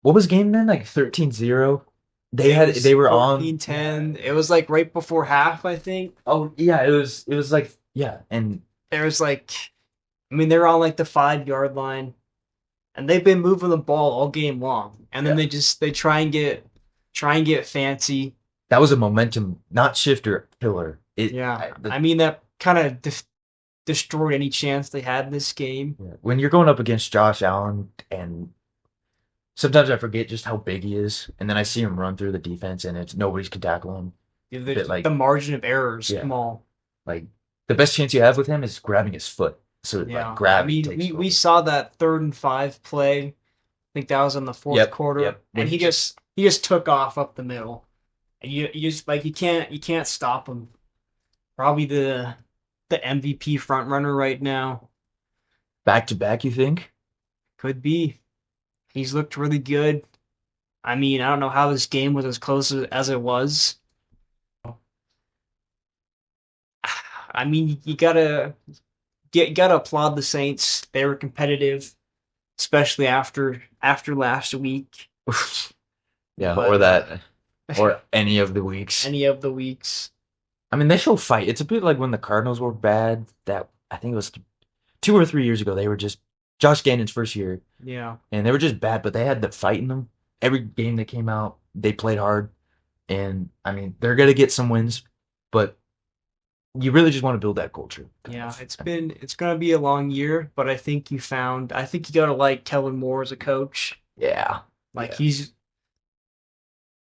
what was game then? Like 13-0? They were on 14-10. It was like right before half, I think. Oh yeah, it was like yeah, and There was like, I mean, they're on like the 5-yard line, and they've been moving the ball all game long. And then Yeah. they try and get fancy. that was a momentum not shifter killer. I mean, that kind of destroyed any chance they had in this game. When you're going up against Josh Allen, and sometimes I forget just how big he is, and then I see him run through the defense, and it's nobody's can tackle him. The margin of error is Yeah. small. Like the best chance you have with him is grabbing his foot. So Yeah, like grab. I mean, we saw that 3rd and 5 play. I think that was in the fourth quarter, yep. and he just took off up the middle, and you just like you can't stop him. Probably the MVP front runner right now. back to back. You think? Could be. He's looked really good. I mean, I don't know how this game was as close as it was. I mean, you gotta applaud the Saints. They were competitive, especially after last week. Yeah, But- or that, or any of the weeks. Any of the weeks. I mean, they show fight. It's a bit like when the Cardinals were bad. That I think it was 2 or 3 years ago. They were just Josh Gannon's first year, Yeah. and they were just bad. But they had the fight in them. Every game that came out, they played hard, and I mean, they're gonna get some wins, but you really just want to build that culture. Yeah, it's gonna be a long year, but I think you gotta like Kellen Moore as a coach. Yeah. Like Yeah. he's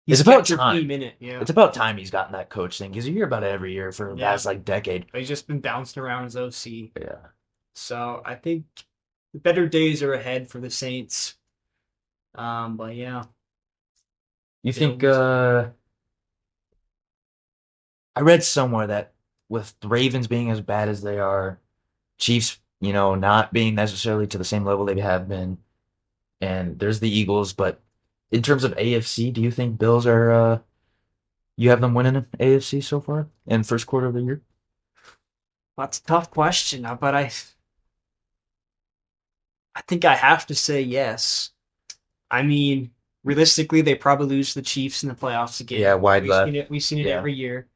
It's about kept your time. team in it, yeah. It's about time he's gotten that coach thing because you hear about it every year for the Yeah. past like decade. But he's just been bouncing around as OC. Yeah. So I think the better days are ahead for the Saints. But yeah. You think Bills. I read somewhere that with the Ravens being as bad as they are, Chiefs, not being necessarily to the same level they have been, and there's the Eagles, but in terms of AFC, do you think Bills are you have them winning AFC so far in first quarter of the year? That's a tough question, but I think I have to say yes. I mean, realistically, they probably lose to the Chiefs in the playoffs again. Yeah, wide left. We've seen it Yeah. every year.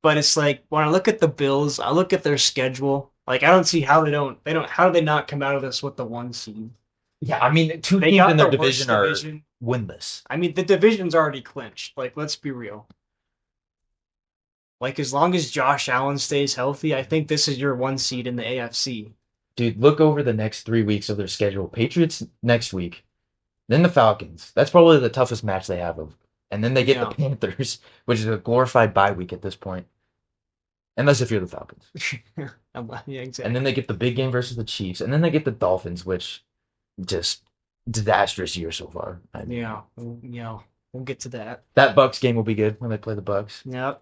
But it's like when I look at the Bills, I look at their schedule. Like I don't see how how do they not come out of this with the 1 seed? Yeah, I mean, two They teams got in their the worst division are division. winless. I mean, the division's already clinched. Like, let's be real. Like, as long as Josh Allen stays healthy, I think this is your 1 seed in the AFC. Dude, look over the next 3 weeks of their schedule. Patriots next week, then the Falcons. That's probably the toughest match they have of. And then they get Yeah. the Panthers, which is a glorified bye week at this point. Unless if you're the Falcons. Yeah, exactly. And then they get the big game versus the Chiefs. And then they get the Dolphins, which just disastrous year so far. I mean, Yeah, we'll get to that. that Bucks game will be good when they play the Bucks. Yep.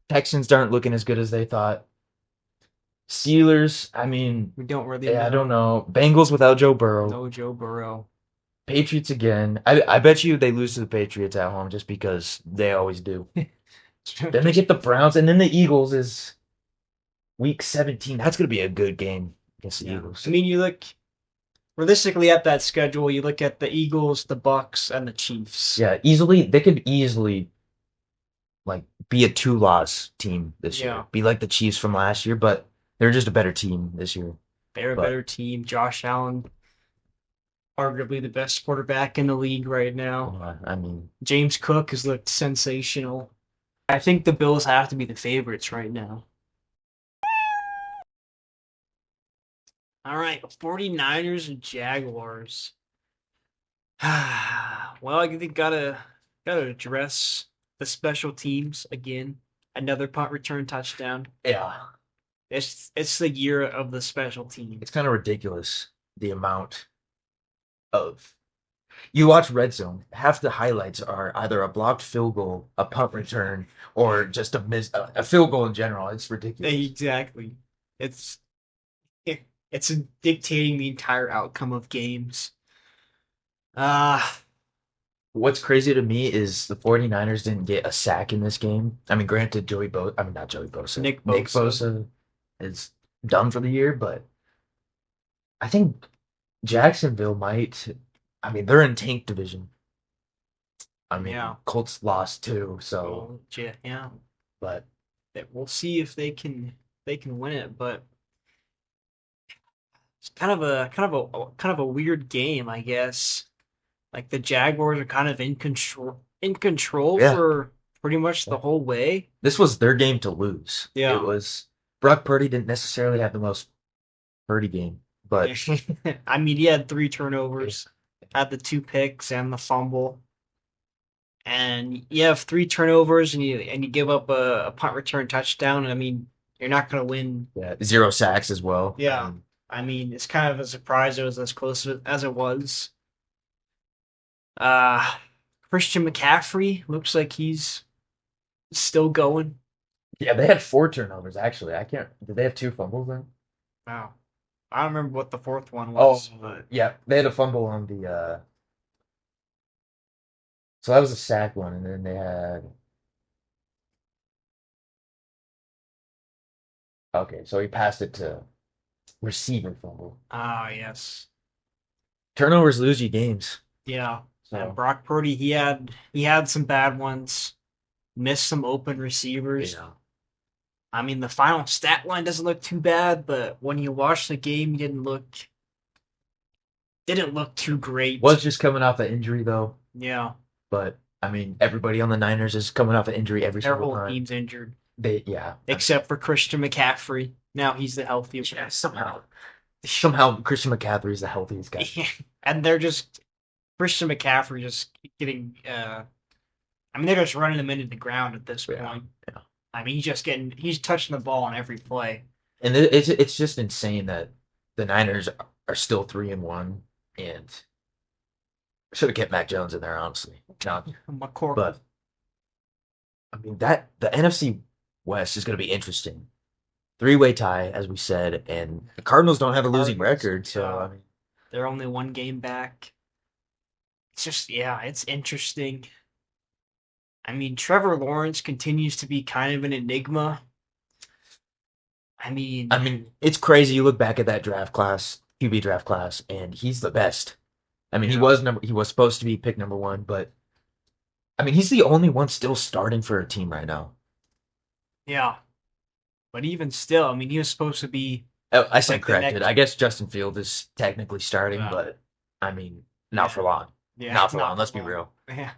Texans aren't looking as good as they thought. Steelers, I mean, We don't really yeah, I know. don't know. Bengals without Joe Burrow. No Joe Burrow. Patriots again. I bet you they lose to the Patriots at home just because they always do. Then they get the Browns, and then the Eagles is week 17. That's going to be a good game against the Yeah. Eagles. I mean, you look realistically at that schedule. You look at the Eagles, the Bucks, and the Chiefs. Yeah, they could easily like be a 2-loss team this year. Yeah. Be like the Chiefs from last year, but they're just a better team this year. They're a But- better team. Josh Allen, arguably the best quarterback in the league right now. I mean, James Cook has looked sensational. I think the Bills have to be the favorites right now. All right, 49ers and Jaguars. Well, I think gotta address the special teams again. Another punt return touchdown. yeah, It's the year of the special teams. it's kind of ridiculous the amount of. You watch Red Zone, half the highlights are either a blocked field goal, a punt return, or just a field goal in general. It's ridiculous. Exactly. It's dictating the entire outcome of games. What's crazy to me is the 49ers didn't get a sack in this game. I mean, granted, not Joey Bosa. Nick Nick Bosa. Bosa is done for the year, but I think Jacksonville might. I mean, they're in tank division. I mean, Yeah. Colts lost too, so Well, yeah. but We'll see if they can win it, but it's kind of a weird game, I guess. Like the Jaguars are kind of in control Yeah. for pretty much the whole way. this was their game to lose. Yeah. It was Brock Purdy didn't necessarily have the most Purdy game, but I mean, he had 3 turnovers, had the 2 picks and the fumble. And you have 3 turnovers and you give up a punt return touchdown. I mean, you're not going to win. yeah, 0 sacks as well. Yeah. I mean, it's kind of a surprise it was as close as it was. Christian McCaffrey looks like he's still going. Yeah, they had 4 turnovers actually. Did they have 2 fumbles then? Wow. I don't remember what the 4th one Oh, was. But yeah, they had a fumble on the. So that was a sack one, and then they had. Okay, so he passed it to receiver fumble. yes. Turnovers lose you games. Yeah. So And Brock Purdy, he had some bad ones, missed some open receivers. yeah. I mean, the final stat line doesn't look too bad, but when you watch the game, didn't look too great. Was just coming off an injury though, Yeah, but I mean everybody on the Niners is coming off an injury every their single whole time. team's injured. Yeah. except for Christian McCaffrey. Now he's the healthiest. Yeah, somehow Christian McCaffrey is the healthiest guy. And they're just Christian McCaffrey just getting. I mean, they're just running him into the ground at this point. Yeah. I mean, he's touching the ball on every play. And it's just insane that the Niners are still 3-1 and should have kept Mac Jones in there, honestly. McCorkle. But I mean the NFC West is going to be interesting. 3-way tie, as we said, and the Cardinals don't have a losing record, so I mean, they're only one game back. It's just it's interesting. I mean, Trevor Lawrence continues to be kind of an enigma. I mean, it's crazy. You look back at that draft class, QB draft class, and he's the best. I mean, he was supposed to be pick number 1, but I mean, he's the only one still starting for a team right now. yeah. But even still, I mean, he was supposed to be. Oh, I said Like the corrected. next- I guess Justin Field is technically starting, Yeah. but I mean, not for long. Yeah, Not for long. Let's be long. real. Yeah.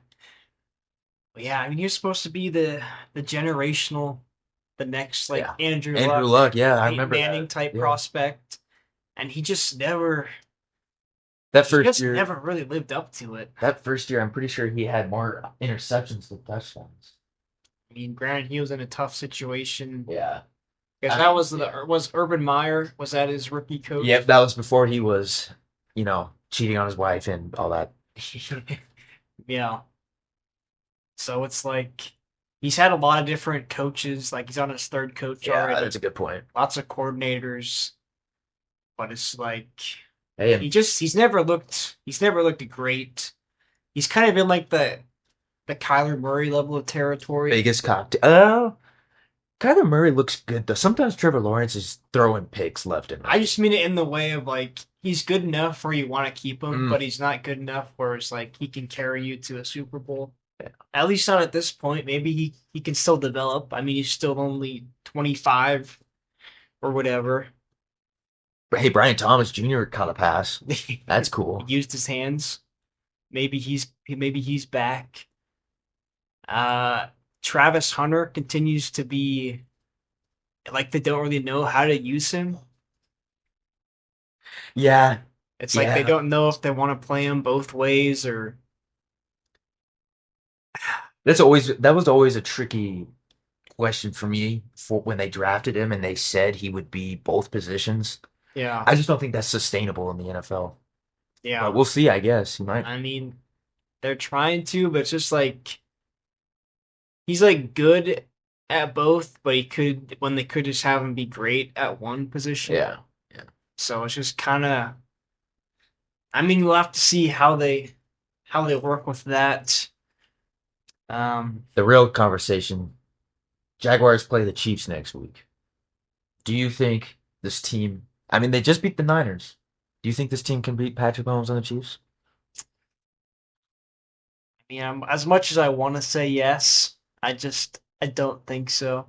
But yeah, I mean, he was supposed to be the generational, the next Yeah. Andrew Andrew Luck, yeah, I Peyton remember Manning that. type Yeah. prospect, and he just never, That he first just year, never really lived up to it. I'm pretty sure he had more interceptions than touchdowns. I mean, granted, he was in a tough situation. Yeah. Because that was Urban Meyer, was that his rookie coach? Yep, that was before he was, cheating on his wife and all that. Yeah. So it's like he's had a lot of different coaches. Like he's on his third coach Yeah, already. that's a good point. Lots of coordinators. But it's like Hey, he's never looked great. He's kind of in like the Kyler Murray level of territory. biggest cocktail. Kyler Murray looks good though. Sometimes Trevor Lawrence is throwing picks left and right. I just mean it in the way of like he's good enough where you want to keep him, Mm. but he's not good enough where it's like he can carry you to a Super Bowl. Yeah. At least not at this point. Maybe he can still develop. I mean, he's still only 25 or whatever. Hey, Brian Thomas Jr. caught a pass. That's cool. He used his hands. Maybe he's back. Travis Hunter continues to be like they don't really know how to use him. Yeah, It's like they Yeah. don't know if they want to play him both ways or that was always a tricky question for me for when they drafted him and they said he would be both positions. yeah. I just don't think that's sustainable in the NFL. Yeah. But we'll see, I guess. He might. I mean, they're trying to, but it's just like he's like good at both, but they could just have him be great at one position. Yeah. So it's just kind of. I mean, we'll have to see how they work with that. The real conversation, Jaguars play the Chiefs next week. Do you think this team, I mean, they just beat the Niners. Do you think this team can beat Patrick Mahomes and the Chiefs? I mean, as much as I want to say yes, I don't think so. I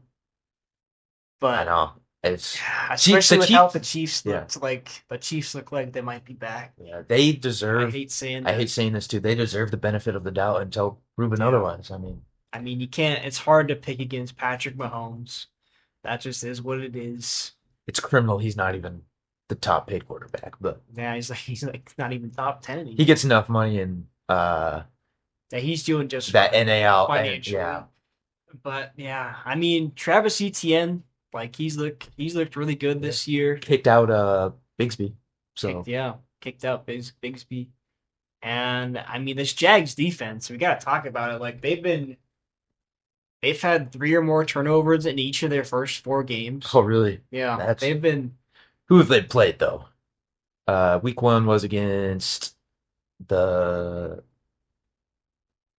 But know. It's especially with how the Chiefs- Chiefs looked, the Chiefs look like they might be back. yeah, they I deserve hate saying I that. hate saying this too. They deserve the benefit of the doubt until proven Yeah. otherwise. I mean, I mean, you can't. It's hard to pick against Patrick Mahomes. That just is what it is. it's criminal he's not even the top paid quarterback, but Yeah, he's like not even top 10 anymore. he gets enough money in Yeah, he's doing just that NAL. financially. Yeah. But yeah, I mean, Travis Etienne, like he's looked really good this year. Kicked out Bigsby. So Kicked out Bigsby. And I mean, this Jags defense, we got to talk about it. Like they've had 3 or more turnovers in each of their first 4 games. Oh really? Yeah, that's- they've been. Who have they played though? Week 1 was against the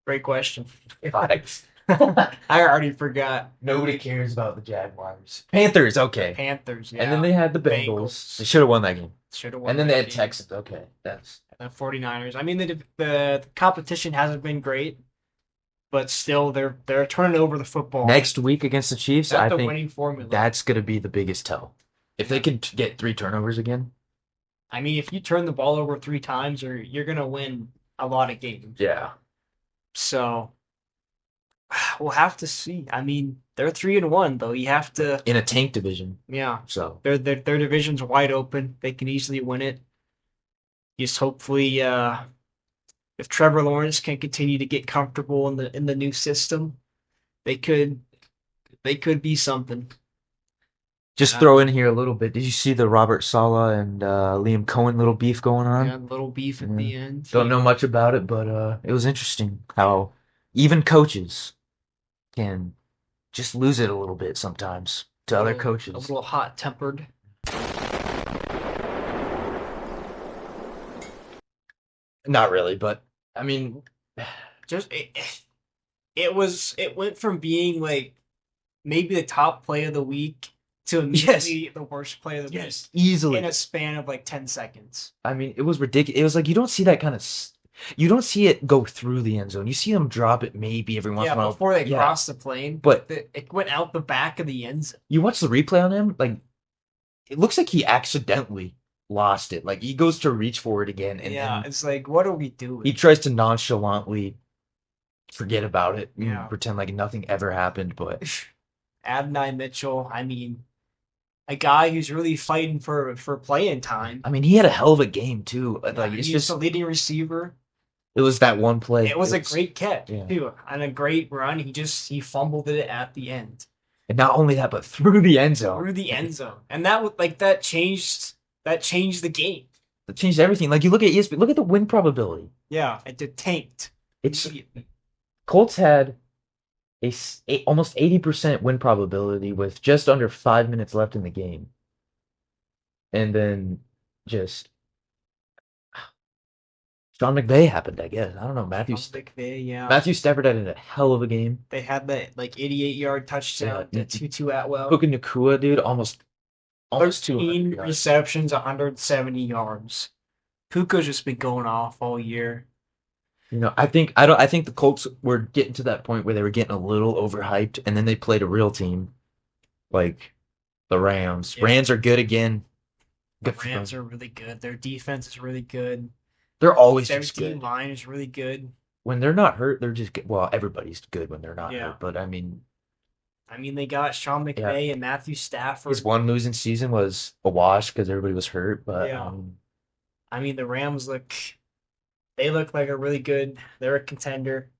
Great question. Vikes. I already forgot. Nobody cares about the Jaguars. Panthers, okay. Panthers, yeah. And then they had the Bengals. Bengals. They should have won that game. Should have won. And then they that had game. Texans. Okay, that's And the 49ers. I mean, the competition hasn't been great, but still, they're turning over the football. next week against the Chiefs. That's I the think winning formula. that's gonna be the biggest tell. If they can get 3 turnovers again. I mean, if you turn the ball over 3 times, you're gonna win a lot of games. Yeah. So we'll have to see. I mean, They're 3-1 though. You have to, in a tank division. yeah. So Their division's wide open. They can easily win it. Just hopefully, if Trevor Lawrence can continue to get comfortable in the new system, they could be something. just throw in here a little bit. Did you see the Robert Saleh and Liam Cohen little beef going on? Yeah, little beef at the end. Don't know much about it, but it was interesting how even coaches can just lose it a little bit sometimes to other A coaches. little hot tempered. Not really, but I mean, Just it went from being like maybe the top play of the week to immediately the worst play of the week easily. in a span of like 10 seconds. I mean, it was ridiculous. It was like you don't see that kind of. You don't see it go through the end zone. You see them drop it maybe every once in a while. Before they cross the plane, But it went out the back of the end zone. you watch the replay on him, like it looks like he accidentally lost it. Like he goes to reach for it again, and then It's like, what are we doing? he tries to nonchalantly forget about it and Yeah. pretend like nothing ever happened. But Adonai Mitchell, I mean, a guy who's really fighting for playing time. I mean, he had a hell of a game too. Like it's He's just the leading receiver. it was that one play. It was a great catch yeah. too, and a great run. He fumbled it at the end. And not only that, but through the end zone. Through the end zone. And that changed the game. It changed everything. Like you look at ESPN, look at the win probability. Yeah, it tanked. It's immediately. Colts had a almost 80% win probability with just under 5 minutes left in the game. And then just Sean McVay happened, I guess. I don't know. Matthew Stafford had a hell of a game. They had that like 88-yard touchdown to Tutu Atwell. Puka Nacua, dude, almost 13 200 yards. receptions, 170 yards. Puka's just been going off all year. You know, I think the Colts were getting to that point where they were getting a little overhyped, and then they played a real team, like the Rams. Yeah. Rams are good again. The Rams are really good. Their defense is really good. They're always Their just team good. line is really good. When they're not hurt, they're just good. Well, everybody's good when they're not Yeah. hurt, but I mean, they got Sean McVay and Matthew Stafford. his one losing season was a wash because everybody was hurt, but Yeah. The Rams look like a really good. They're a contender.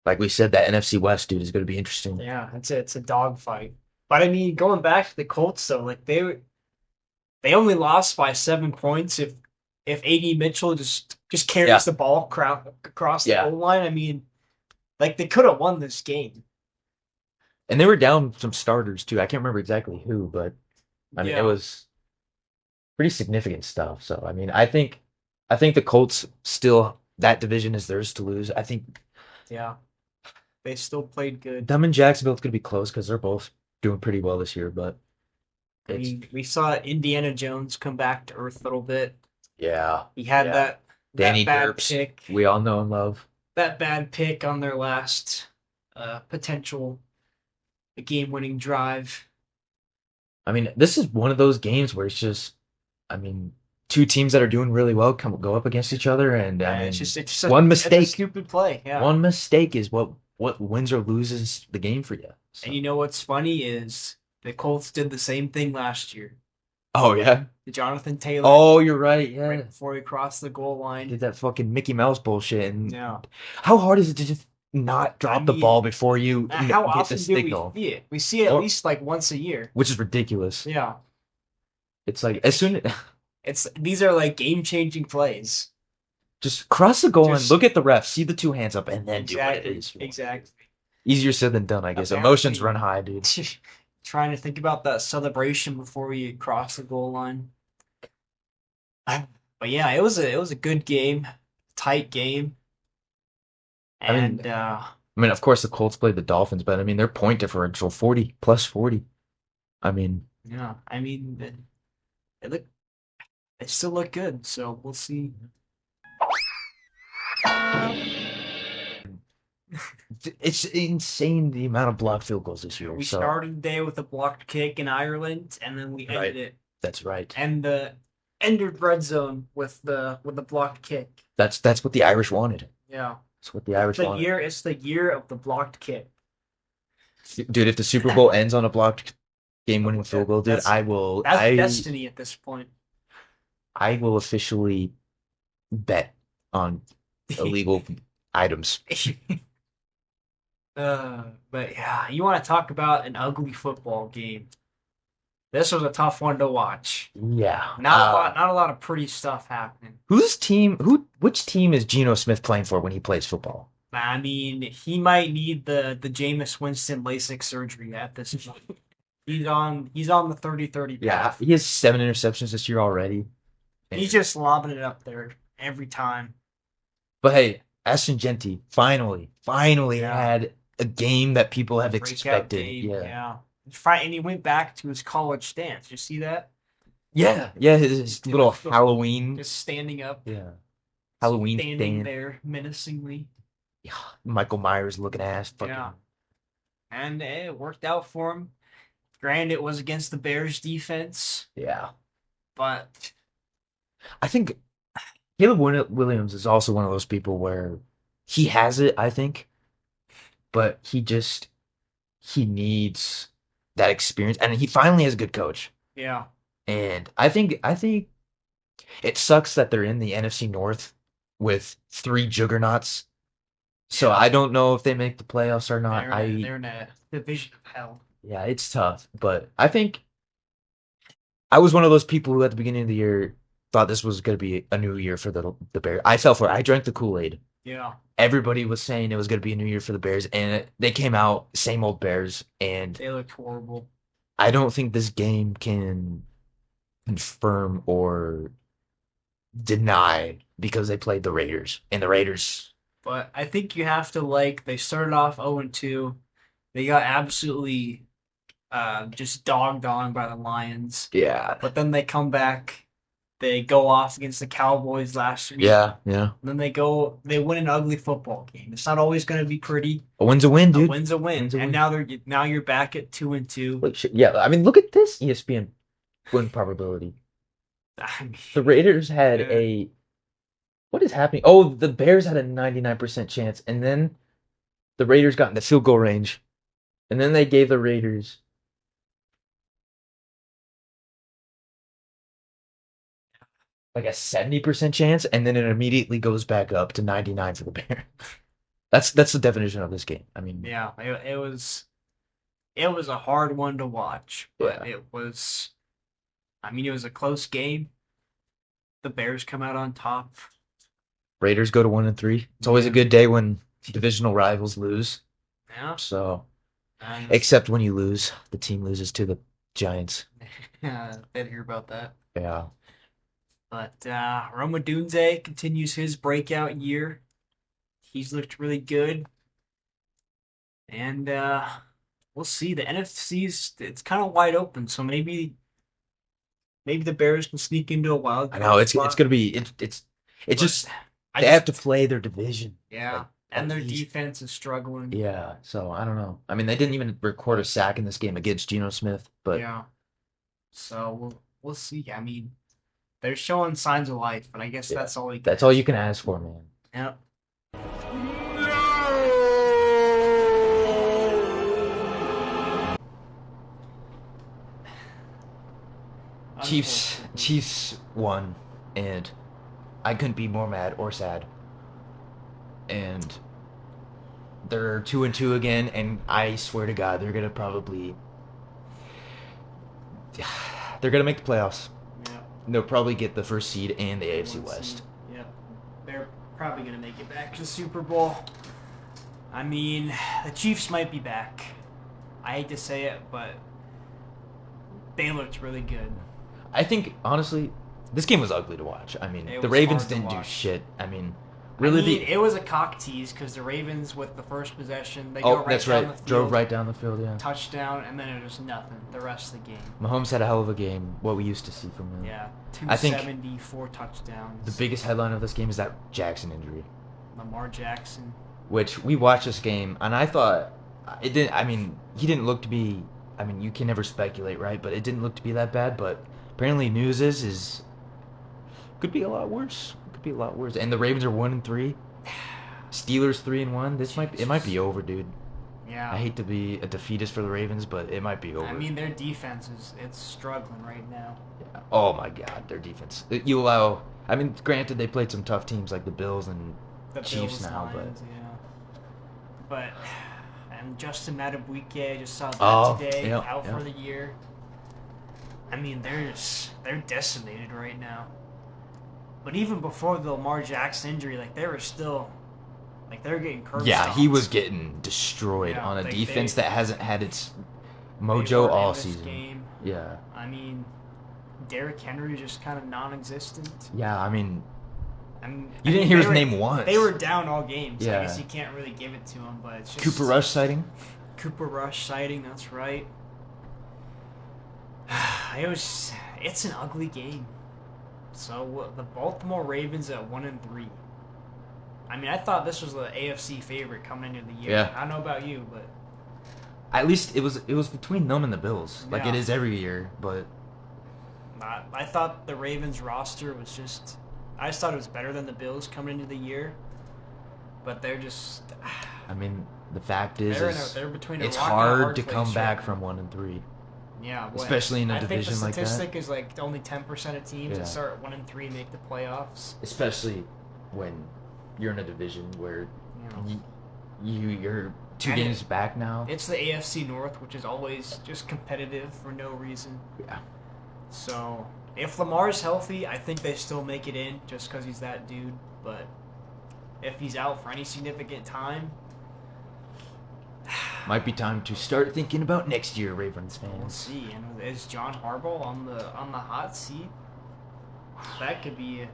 like we said, that NFC West dude is going to be interesting. Yeah, it's a dogfight. But going back to the Colts though, like they only lost by 7 points if AD Mitchell just carries the ball across the goal line. Like they could have won this game. And they were down some starters too. I can't remember exactly who, but it was pretty significant stuff. So I think the Colts still, that division is theirs to lose. I think they still played good. them and Jacksonville it's going to be close because they're both doing pretty well this year. But we saw Indiana Jones come back to earth a little bit. Yeah, He had that Danny bad Derps, pick. we all know and love. That bad pick on their last potential game-winning drive. This is one of those games where it's just, two teams that are doing really well go up against each other, and It's just one mistake, it's a stupid play. Yeah. One mistake is what wins or loses the game for you. So. And you know what's funny is the Colts did the same thing last year. Oh yeah. The Jonathan Taylor. Oh, you're right. Yeah. Right before he crossed the goal line. Did that fucking Mickey Mouse bullshit. And yeah. How hard is it to just not drop the ball before you how get often the do signal? we see it? We see it at least like once a year. Which is ridiculous. Yeah. It's like as soon as these are like game-changing plays. Just cross the goal line, look at the ref, see the two hands up, and then do what it is. Exactly. Easier said than done, I guess. Emotions run high, dude. Trying to think about that celebration before we cross the goal line. But yeah, it was a good game, tight game. And of course the Colts played the Dolphins, but their point differential 40 plus 40. Yeah, they still look good, so we'll see. It's insane the amount of blocked field goals this year. We started the day with a blocked kick in Ireland, and then we ended it. That's right. And the ended red zone with the blocked kick. That's what the Irish wanted. Yeah. That's what the Irish wanted. It's the year of the blocked kick. Dude, if the Super Bowl ends on a blocked game-winning field goal, dude, That's- I will. That's destiny at this point. I will officially bet on illegal items. But yeah, you want to talk about an ugly football game? This was a tough one to watch. Yeah. Not a lot of pretty stuff happening. Which team is Geno Smith playing for when he plays football? I mean, he might need the Jameis Winston LASIK surgery at this point. He's on the 30-30 path. He has 7 interceptions this year already. He's just lobbing it up there every time. But hey, Ashton Genty finally Yeah. had a game that people have Breakout expected. game, Yeah. yeah. And he went back to his college stance. You see that? Yeah. His little Halloween. Just standing up, Halloween standing stand. there menacingly. Yeah. Michael Myers looking ass. Fucking. Yeah. And it worked out for him. Granted, it was against the Bears defense, Yeah. but I think Caleb Williams is also one of those people where he has it, I think, but he needs that experience, and he finally has a good coach. yeah. And I think it sucks that they're in the NFC North with 3 juggernauts. So Yeah. I don't know if they make the playoffs or not. They're in a division of hell. Yeah, it's tough, but I think I was one of those people who at the beginning of the year thought this was going to be a new year for the Bears. I fell for it. I drank the Kool-Aid. Yeah. Everybody was saying it was going to be a new year for the Bears, and they came out same old Bears, and They looked horrible. I don't think this game can confirm or deny because they played the Raiders, and the Raiders. But I think you have to they started off 0-2. They got absolutely just dogged on by the Lions. Yeah. But then they come back. They go off against the Cowboys last week. Yeah. And then they win an ugly football game. It's not always going to be pretty. A win's a win, A dude. win's a win. Win's a And win. now you're back at 2-2. Like, shit. Yeah, I mean, look at this ESPN win probability. I mean, The Raiders had Yeah. what is happening? Oh, the Bears had a 99% chance, and then the Raiders got in the field goal range, and then they gave the Raiders like a 70% chance, and then it immediately goes back up to 99 for the Bears. That's the definition of this game. I mean, yeah, it was a hard one to watch, but Yeah. it was a close game. The Bears come out on top. Raiders go to 1-3. It's always a good day when divisional rivals lose. Yeah. So, And except when you lose, the team loses to the Giants. didn't hear about that. Yeah. But Rome Odunze continues his breakout year. He's looked really good. And we'll see. The NFC's it's kind of wide open, so maybe the Bears can sneak into a wild I card know it's spot. gonna be it's But just I they just- have to play their division. Yeah. like, And at their least. defense is struggling. Yeah, so I don't know. I mean, they didn't even record a sack in this game against Geno Smith, but Yeah. So we'll see. I mean, they're showing signs of life, but I guess Yeah. that's all you can that's all ask you can for. ask for, man. Yep. Chiefs won, and I couldn't be more mad or sad. And they're 2-2 again, and I swear to God, they're gonna make the playoffs. Yep. They'll probably get the first seed in the AFC West. Yep. They're probably going to make it back to the Super Bowl. I mean, the Chiefs might be back. I hate to say it, but they looked really good. I think honestly, this game was ugly to watch. I mean, It the was Ravens hard to didn't do watch. shit. I mean, I really, mean, it was a cock tease because the Ravens, with the first possession, they go oh, right that's down right, the drove field, right down the field. Yeah, touchdown, and then it was nothing the rest of the game. Mahomes had a hell of a game. What we used to see from him. Yeah, I think 274 touchdowns. The biggest headline of this game is that Jackson injury, Lamar Jackson. which we watched this game, and I thought it didn't. I mean, he didn't look to be. I mean, you can never speculate, right? But it didn't look to be that bad. But apparently, news is could be a lot worse. Could be a lot worse. And the Ravens are 1-3. Steelers 3-1. It might be over, dude. Yeah. I hate to be a defeatist for the Ravens, but it might be over. I mean, their defense it's struggling right now. Yeah. Oh my God, their defense. You allow. I mean, granted, they played some tough teams like the Bills and The Chiefs Bills, now, Lions, yeah. But and Justin Madubuike, I just saw that Oh, today, yeah, out yeah. for the year. I mean, they're decimated right now. But even before the Lamar Jackson injury, like they were still, like they're getting curb yeah, he stomped. was getting destroyed Yeah, on a they- defense they- that hasn't had its They mojo weren't all in this season. game. Yeah, I mean, Derrick Henry just kind of non-existent. yeah. I mean, I mean, You didn't hear his name once. They were down all games. Yeah. I guess you can't really give it to him, but it's just Cooper Rush sighting. Cooper Rush sighting. That's right. It's an ugly game. So the Baltimore Ravens at 1-3. I mean, I thought this was the AFC favorite coming into the year. Yeah. I don't know about you, but At least it was between them and the Bills, like it Yeah. is every year. But I thought the Ravens roster was just. I just thought it was better than the Bills coming into the year, but they're just. I mean, the fact is, They're between. it's a rock and a hard to place come right back now. from 1-3. Yeah, especially in a division like like that. I think the statistic is like only 10% of teams Yeah. that start at 1-3 make the playoffs. Especially when you're in a division where You know. you're two And games back now. It's the AFC North, which is always just competitive for no reason. Yeah. So if Lamar's healthy, I think they still make it in just because he's that dude. But if he's out for any significant time, Might be time to start thinking about next year, Ravens we'll fans. see. And is John Harbaugh on the hot seat? That could be.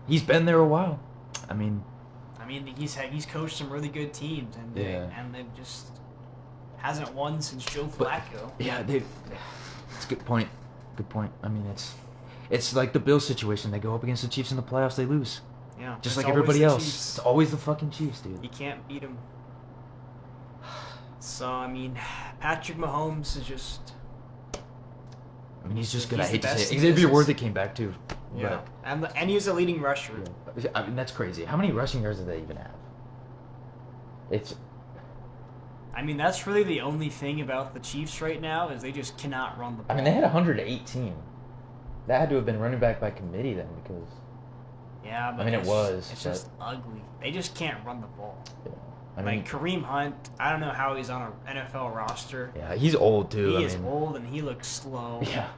He's been there a while. I mean, He's coached some really good teams, and they've just hasn't won since Joe But- Flacco. yeah, it's a good point. Good point. I mean, it's like the Bills situation. They go up against the Chiefs in the playoffs, they lose. Yeah, Just it's like always everybody the else. Chiefs. It's always the fucking Chiefs, dude. You can't beat them. So I mean, Patrick Mahomes is just I mean, he's just good. He's I hate the to best say it. in Xavier business. Worthy came back too. yeah, and he's a leading rusher. But, I mean, that's crazy. How many rushing yards do they even have? It's I mean, that's really the only thing about the Chiefs right now is they just cannot run the ball. I mean, they had 118. That had to have been running back by committee then, because yeah, but I mean, it was, It's but- just ugly. They just can't run the ball. I mean, Like Kareem Hunt, I don't know how he's on an NFL roster. yeah, he's old too. He I is mean, old and he looks slow. yeah.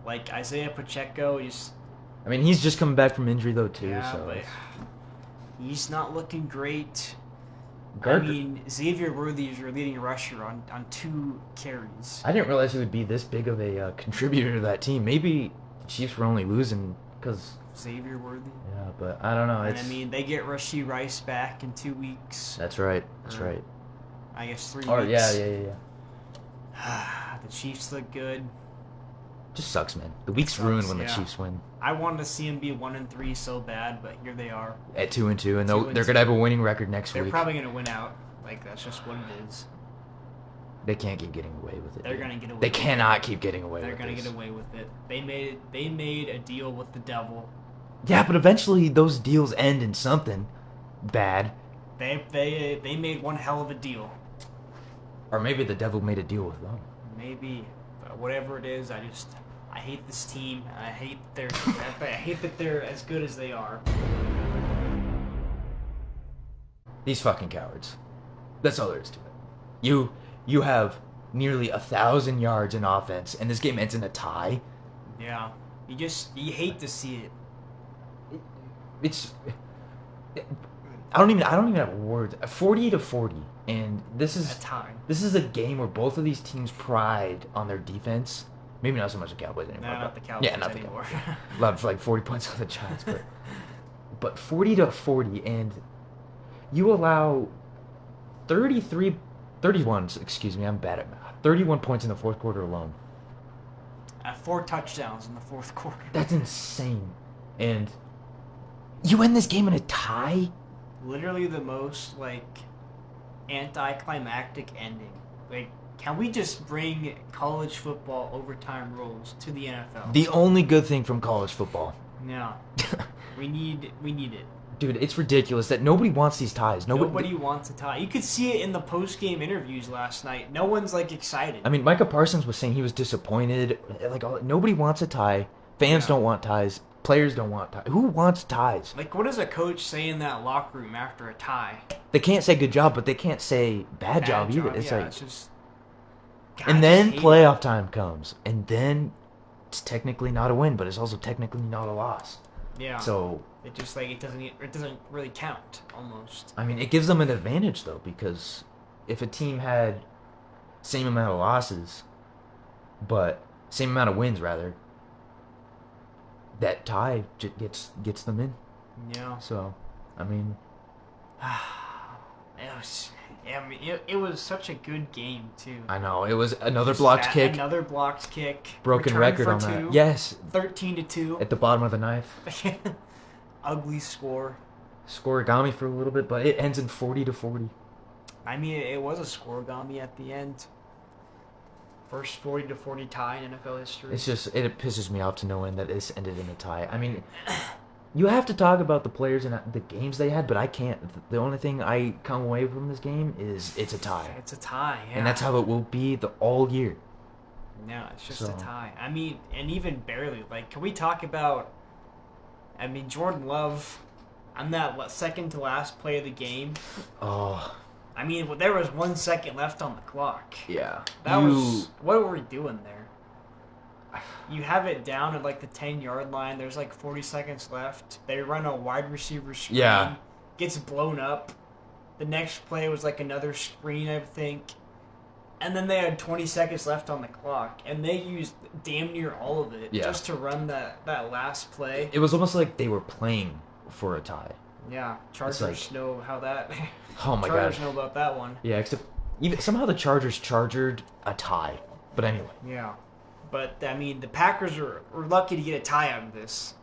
Like Isaiah Pacheco, he's I mean, he's just coming back from injury though too. yeah, so but he's not looking great. Gardner- I mean, Xavier Worthy is your leading rusher on 2 carries. I didn't realize he would be this big of a contributor to that team. Maybe the Chiefs were only losing because Xavier Worthy. yeah, but I don't know. And It's I mean, they get Rashee Rice back in 2 weeks. that's right. That's Or- right. I guess 3 Oh weeks. yeah. The Chiefs look good. Just sucks, man. The week's Sucks, ruined when the yeah. Chiefs win I wanted to see them be 1-3 so bad, but here they are. at 2-2, and 2-2. they're gonna have a winning record next They're week. probably gonna win out. Like that's just what it is. They can't keep getting away with it. They're dude. gonna get away. They with cannot keep getting away It. They're with gonna this. get away with it. They made a deal with the devil. Yeah, but eventually those deals end in something bad. They made one hell of a deal. Or maybe the devil made a deal with them. Maybe, but whatever it is, I hate this team. I hate I hate that they're as good as they are. These fucking cowards. That's all there is to it. You have nearly 1,000 yards in offense, and this game ends in a tie. Yeah, you hate to see it. It's I don't even have words. 40-40, and this A is tie. this is a game where both of these teams pride on their defense. Maybe not so much the Cowboys anymore. No, not but- the Cowboys Yeah, not the anymore. Cowboys. Love like 40 points on the Giants, but 40-40, and you allow 31. Excuse me, I'm bad at math. 31 points in the fourth quarter alone. 4 touchdowns in the fourth quarter. That's insane. And you end this game in a tie? Literally the most like anticlimactic ending. Like, can we just bring college football overtime rules to the NFL? The only good thing from college football. No, we need it. Dude, it's ridiculous that nobody wants these ties. Nobody wants a tie. You could see it in the post-game interviews last night. No one's like excited. I mean, Micah Parsons was saying he was disappointed. Like, nobody wants a tie. Fans don't want ties. Players don't want ties. Who wants ties? Like, what does a coach say in that locker room after a tie? They can't say good job, but they can't say bad job either. It's like, it's just. God, and I then just hate playoff time comes, and then it's technically not a win, but it's also technically not a loss. it. Yeah. So it just like it doesn't really count almost. I mean, it gives them an advantage though, because if a team had same amount of losses, but same amount of wins rather, that tie gets them in. Yeah. So, I mean, It was such a good game too. I know it was another blocked kick, Another blocked kick. broken Return record for on two, that. Yes, 13-2. at the bottom of the knife. Ugly score. Scoregami for a little bit, but it ends in 40-40. I mean, it was a scoregami at the end. First 40-40 tie in NFL history. It's just it pisses me off to no end that this ended in a tie. I mean, you have to talk about the players and the games they had, but I can't. The only thing I come away from this game is it's a tie. It's a tie, yeah. And that's how it will be all year. No, it's just So. a tie. I mean, and even barely. Like, can we talk about... I mean, Jordan Love, on that second to last play of the game, Oh, I mean, there was 1 second left on the clock. yeah. That was... What were we doing there? You have it down at, like, the 10-yard line. There's, like, 40 seconds left. They run a wide receiver screen. Yeah. Gets blown up. The next play was, like, another screen, I think. And then they had 20 seconds left on the clock. And they used damn near all of it just to run that last play. It was almost like they were playing for a tie. Yeah. Chargers like- know how that... Oh my Chargers god. know about that one. Yeah, except even somehow the Chargers chargered a tie. But anyway. Yeah. But, I mean, the Packers were lucky to get a tie out of this.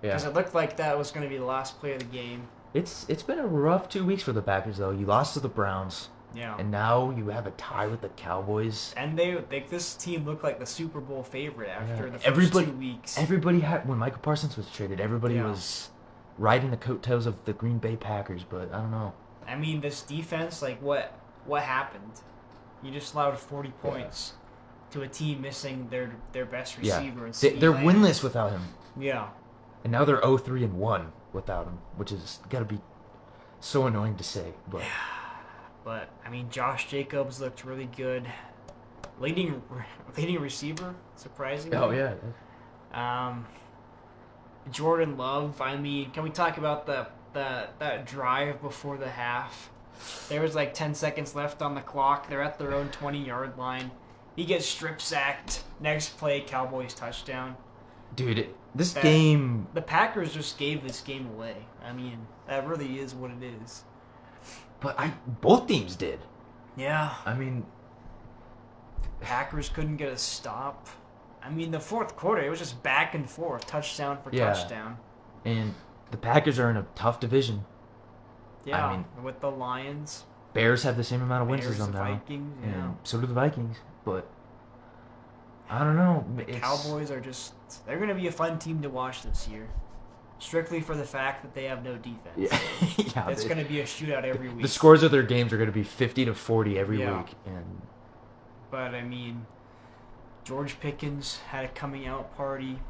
Because it looked like that was going to be the last play of the game. It's been a rough 2 weeks for the Packers though. You lost to the Browns, Yeah. and now you have a tie with the Cowboys. And this team looked like the Super Bowl favorite after Yeah. the first Everybody- 2 weeks. Everybody had when Michael Parsons was traded. Everybody Yeah. was riding the coattails of the Green Bay Packers, but I don't know. I mean, this defense, like, what happened? You just allowed 40 points to a team missing their best receiver. And They're winless without him, Yeah. and now they're 0-3-1 without him, which is gotta be so annoying to say. But But, I mean, Josh Jacobs looked really good. Leading receiver, surprisingly. oh yeah, Jordan Love, I mean, can we talk about that drive before the half? There was like 10 seconds left on the clock. They're at their own 20-yard line. He gets strip sacked. Next play, Cowboys touchdown. dude, this That- game. The Packers just gave this game away. I mean, that really is what it is. But both teams did. Yeah. I mean, Packers couldn't get a stop. I mean, the fourth quarter, it was just back and forth, touchdown for Yeah. touchdown. and the Packers are in a tough division. Yeah, I mean, with the Lions, Bears have the same amount of wins Bears, as them the now, Vikings, yeah. and so do the Vikings. But I don't know. It's, Cowboys are just, they're going to be a fun team to watch this year. Strictly for the fact that they have no defense. Yeah, yeah. It's going to be a shootout every week. The scores of their games are going to be 50-40 every Yeah. week, and But, I mean, George Pickens had a coming out party.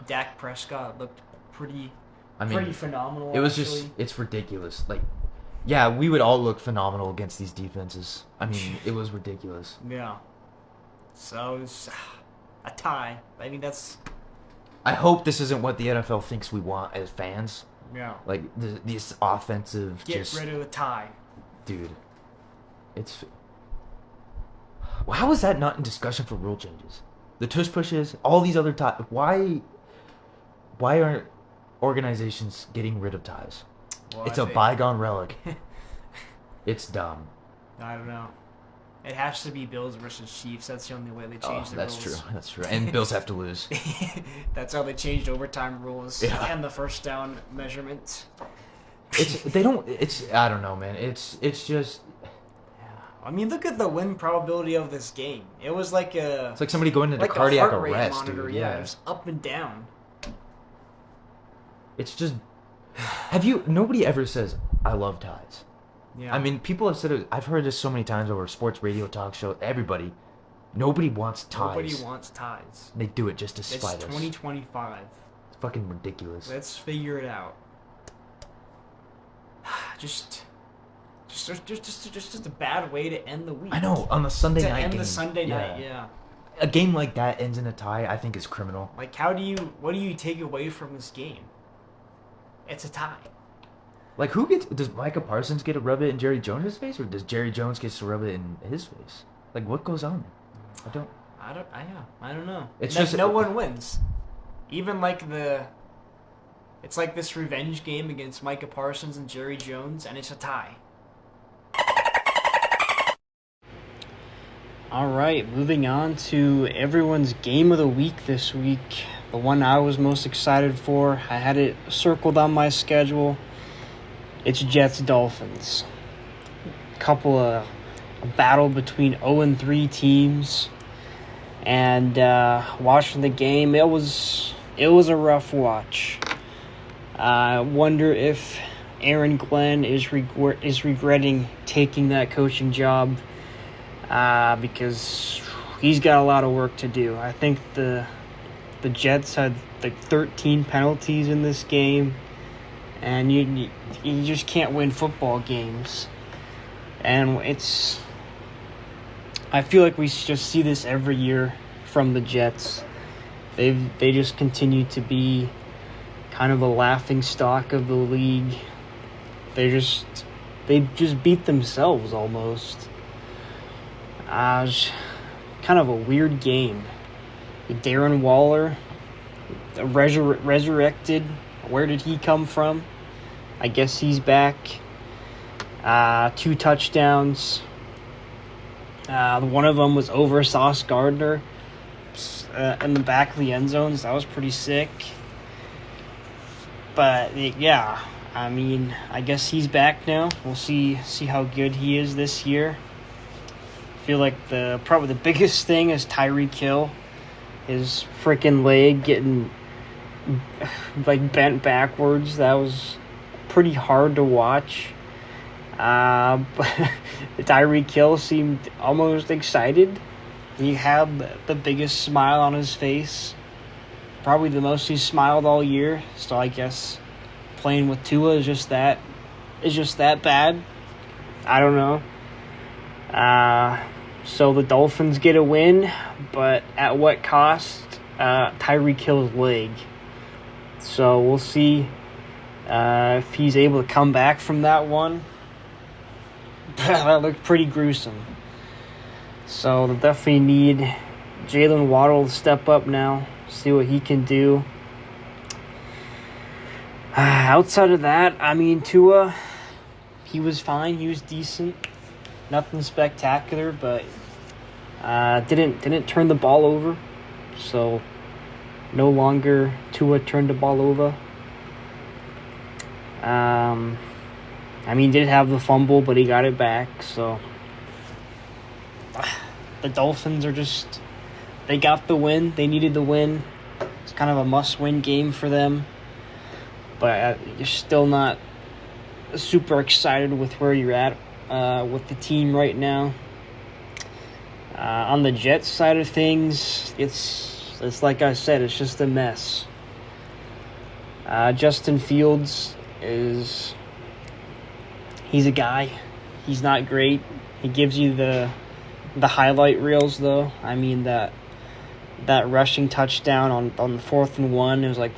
Dak Prescott looked pretty phenomenal. it was actually. it's ridiculous. Like, yeah, we would all look phenomenal against these defenses. I mean, it was ridiculous. Yeah. So, it's a tie. I mean, that's... I hope this isn't what the NFL thinks we want as fans. Yeah. Like this offensive, Get just rid of the tie. dude. It's how is that not in discussion for rule changes? The tush pushes, all these other ties. Why aren't organizations getting rid of ties? Well, It's I a think- bygone relic. It's dumb. I don't know. It has to be Bills versus Chiefs. That's the only way they Oh, change the that's rules. true. That's true. And Bills have to lose. That's how they changed overtime rules Yeah. and the first down measurement. I don't know, man. It's just I mean, look at the win probability of this game. It was like a it's like somebody going into like cardiac a heart rate arrest, monitor, dude. yeah, Yeah. just up and down. It's just Nobody ever says, I love ties. Yeah. I mean, people have said it. I've heard this so many times over sports radio, talk show, everybody. Nobody wants ties. Nobody wants ties. They do it just to It's spite us. 2025. It's fucking ridiculous. Let's figure it out. Just a bad way to end the week. I know, on the Sunday To night end game. the Sunday night, yeah. A game like that ends in a tie, I think is criminal. Like, what do you take away from this game? It's a tie. Like, does Micah Parsons get to rub it in Jerry Jones' face, or does Jerry Jones get to rub it in his face? Like, what goes on there? I don't know. It's Like, just no one wins. Even like it's like this revenge game against Micah Parsons and Jerry Jones, and it's a tie. All right, moving on to everyone's game of the week this week. The one I was most excited for. I had it circled on my schedule. It's Jets-Dolphins. A battle between 0-3 teams. And watching the game, it was a rough watch. I wonder if Aaron Glenn is regretting taking that coaching job because he's got a lot of work to do. I think the Jets had like 13 penalties in this game, and you just can't win football games. And I feel like we just see this every year from the Jets. They just continue to be kind of a laughing stock of the league. They just beat themselves almost. Kind of a weird game. Darren Waller resurrected. Where did he come from? I guess he's back. 2 touchdowns. One of them was over Sauce Gardner in the back of the end zones. That was pretty sick. But yeah, I mean, I guess he's back now. We'll see how good he is this year. I feel like probably the biggest thing is Tyreek Hill. His freaking leg getting like bent backwards. That was pretty hard to watch. But Tyreek Hill seemed almost excited. He had the biggest smile on his face. Probably the most he's smiled all year. So I guess playing with Tua is just that bad. I don't know. So the Dolphins get a win, but at what cost? Tyreek Hill's leg. So we'll see if he's able to come back from that one. That looked pretty gruesome. So they'll definitely need Jalen Waddle to step up now, see what he can do. Outside of that, I mean, Tua, he was fine. He was decent. Nothing spectacular, but didn't turn the ball over. So no longer Tua turned the ball over. I mean, did have the fumble, but he got it back. So the Dolphins they got the win. They needed the win. It's kind of a must-win game for them. But you're still not super excited with where you're at with the team right now. On the Jets side of things, it's like I said, it's just a mess. Justin Fields he's a guy. He's not great. He gives you the highlight reels, though. I mean, that rushing touchdown on the 4th and 1, it was like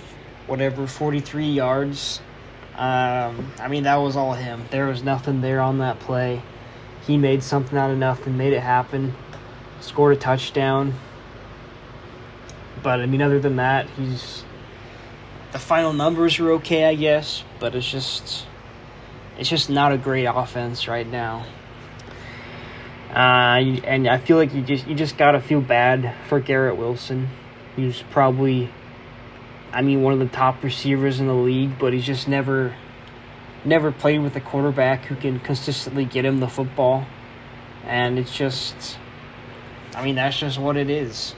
43 yards. I mean, that was all him. There was nothing there on that play. He made something out of nothing, made it happen, scored a touchdown. But I mean, other than that, the final numbers are okay, I guess, but it's just not a great offense right now. And I feel like you just gotta feel bad for Garrett Wilson. He's probably, one of the top receivers in the league, but he's just never played with a quarterback who can consistently get him the football. And it's just, that's just what it is.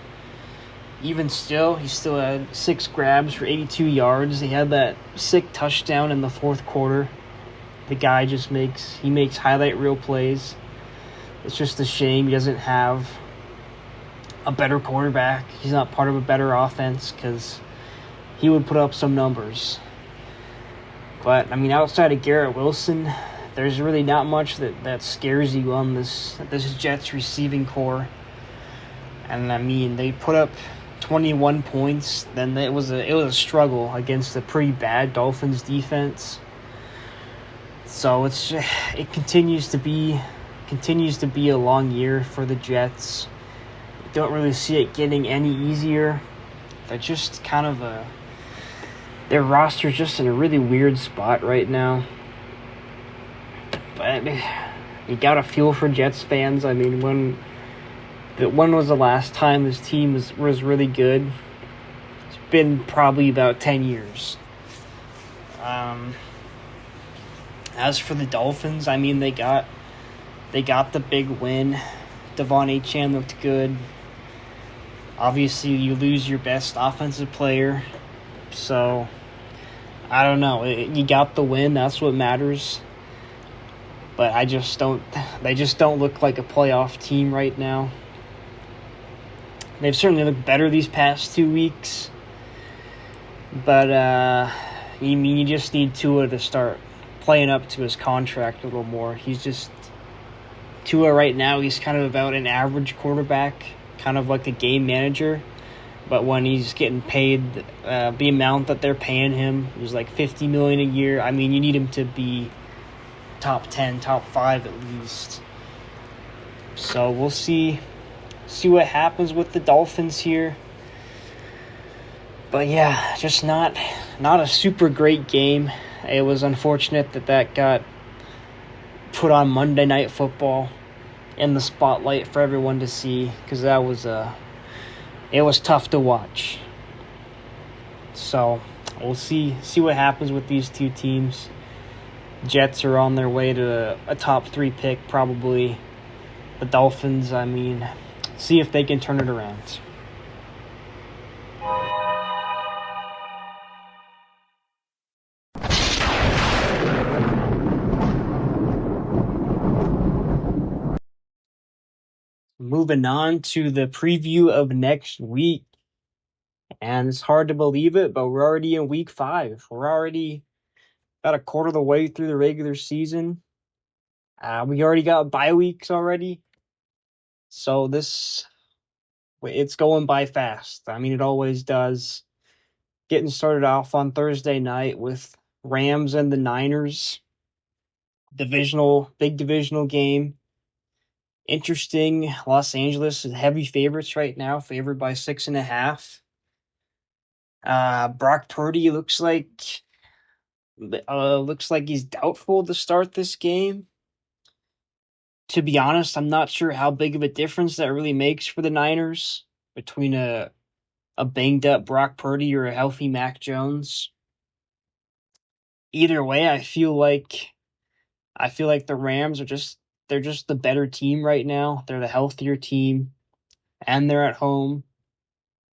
even still, he still had 6 grabs for 82 yards. He had that sick touchdown in the fourth quarter. The guy just makes highlight reel plays. It's just a shame he doesn't have a better quarterback. He's not part of a better offense, because he would put up some numbers. But, I mean, outside of Garrett Wilson, there's really not much that scares you on this Jets receiving core. And, I mean, they put up 21 points. Then it was a struggle against a pretty bad Dolphins defense. So it continues to be a long year for the Jets. Don't really see it getting any easier. They're just kind of their roster's just in a really weird spot right now. But you gotta feel for Jets fans. I mean, when was the last time this team was really good? It's been probably about 10 years. As for the Dolphins, I mean, they got the big win. Devon Achane looked good. Obviously, you lose your best offensive player. So, I don't know. You got the win. That's what matters. But they just don't look like a playoff team right now. They've certainly looked better these past 2 weeks. But, you just need Tua to start playing up to his contract a little more. Tua right now, he's kind of about an average quarterback, kind of like a game manager. But when he's getting paid the amount that they're paying him, it was like $50 million a year. I mean, you need him to be top 10, top 5 at least. So we'll see what happens with the Dolphins here. But yeah, just not a super great game. It was unfortunate that got put on Monday Night Football in the spotlight for everyone to see, because it was tough to watch. So we'll see what happens with these two teams. Jets are on their way to a top 3 pick, probably. The Dolphins, I mean, see if they can turn it around. Moving on to the preview of next week. And it's hard to believe it, but we're already in week 5. We're already about a quarter of the way through the regular season. We already got bye weeks already. So it's going by fast. I mean, it always does. Getting started off on Thursday night with Rams and the Niners. Big divisional game. Interesting. Los Angeles is heavy favorites right now, favored by 6.5. Brock Purdy looks like he's doubtful to start this game. To be honest, I'm not sure how big of a difference that really makes for the Niners between a banged up Brock Purdy or a healthy Mac Jones. Either way, I feel like the Rams they're just the better team right now. They're the healthier team, and they're at home.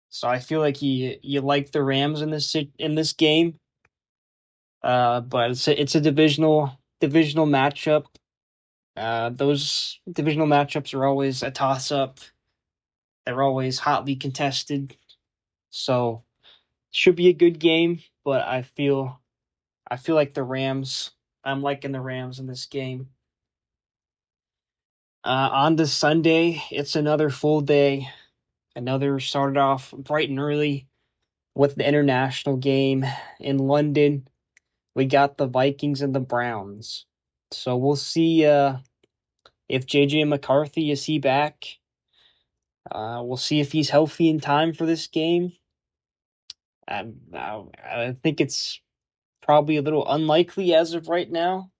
So I feel like you like the Rams in this game. But it's a divisional matchup. Those divisional matchups are always a toss-up. They're always hotly contested. So should be a good game, but I feel like the Rams. I'm liking the Rams in this game. On this Sunday, it's another full day. Started off bright and early with the international game in London. We got the Vikings and the Browns. So we'll see if J.J. McCarthy, is he back? We'll see if he's healthy in time for this game. I think it's probably a little unlikely as of right now.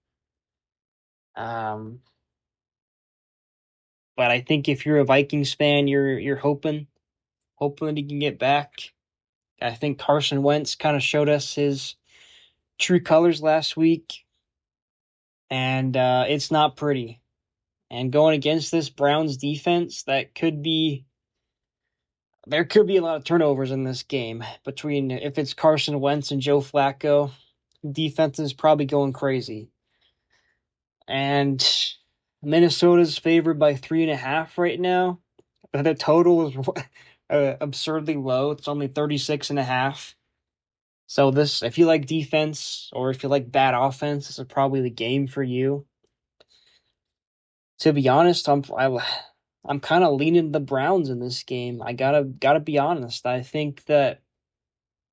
But I think if you're a Vikings fan, you're hoping that he can get back. I think Carson Wentz kind of showed us his true colors last week, and it's not pretty. And going against this Browns defense, that could be there could be a lot of turnovers in this game between if it's Carson Wentz and Joe Flacco. Defense is probably going crazy. And Minnesota's favored by 3.5 right now. But the total is absurdly low. It's only 36.5. So this, if you like defense or if you like bad offense, this is probably the game for you. To be honest, I'm kind of leaning the Browns in this game. I gotta be honest. I think that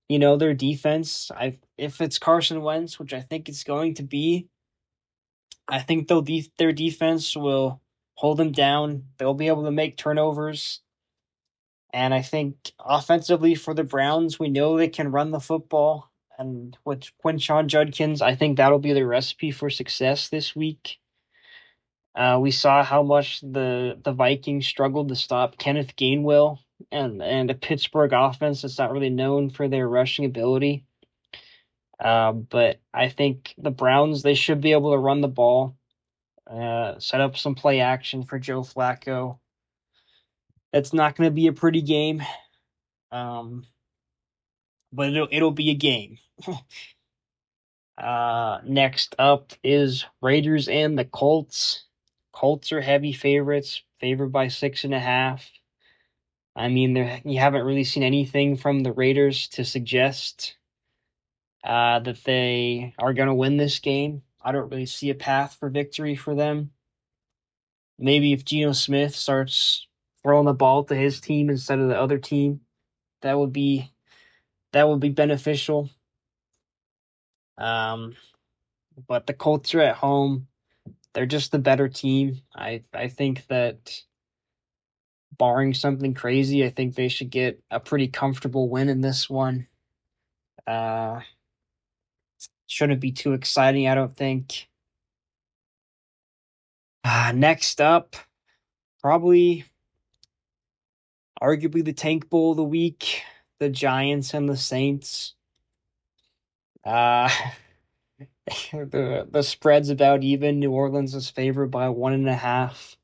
their defense. If it's Carson Wentz, which I think it's going to be, I think their defense will hold them down. They'll be able to make turnovers. And I think offensively for the Browns, we know they can run the football. And with Quinshon Judkins, I think that'll be the recipe for success this week. We saw how much the Vikings struggled to stop Kenneth Gainwell and a Pittsburgh offense that's not really known for their rushing ability. But I think the Browns, they should be able to run the ball, set up some play action for Joe Flacco. It's not going to be a pretty game, but it'll be a game. Next up is Raiders and the Colts. Colts are heavy favorites, favored by 6.5. I mean, you haven't really seen anything from the Raiders to suggest that they are going to win this game. I don't really see a path for victory for them. Maybe if Geno Smith starts throwing the ball to his team instead of the other team, that would be beneficial. But the Colts are at home. They're just the better team. I think that barring something crazy, I think they should get a pretty comfortable win in this one. Shouldn't be too exciting, I don't think. Next up, probably arguably the Tank Bowl of the week, the Giants and the Saints. The spread's about even. New Orleans is favored by 1.5.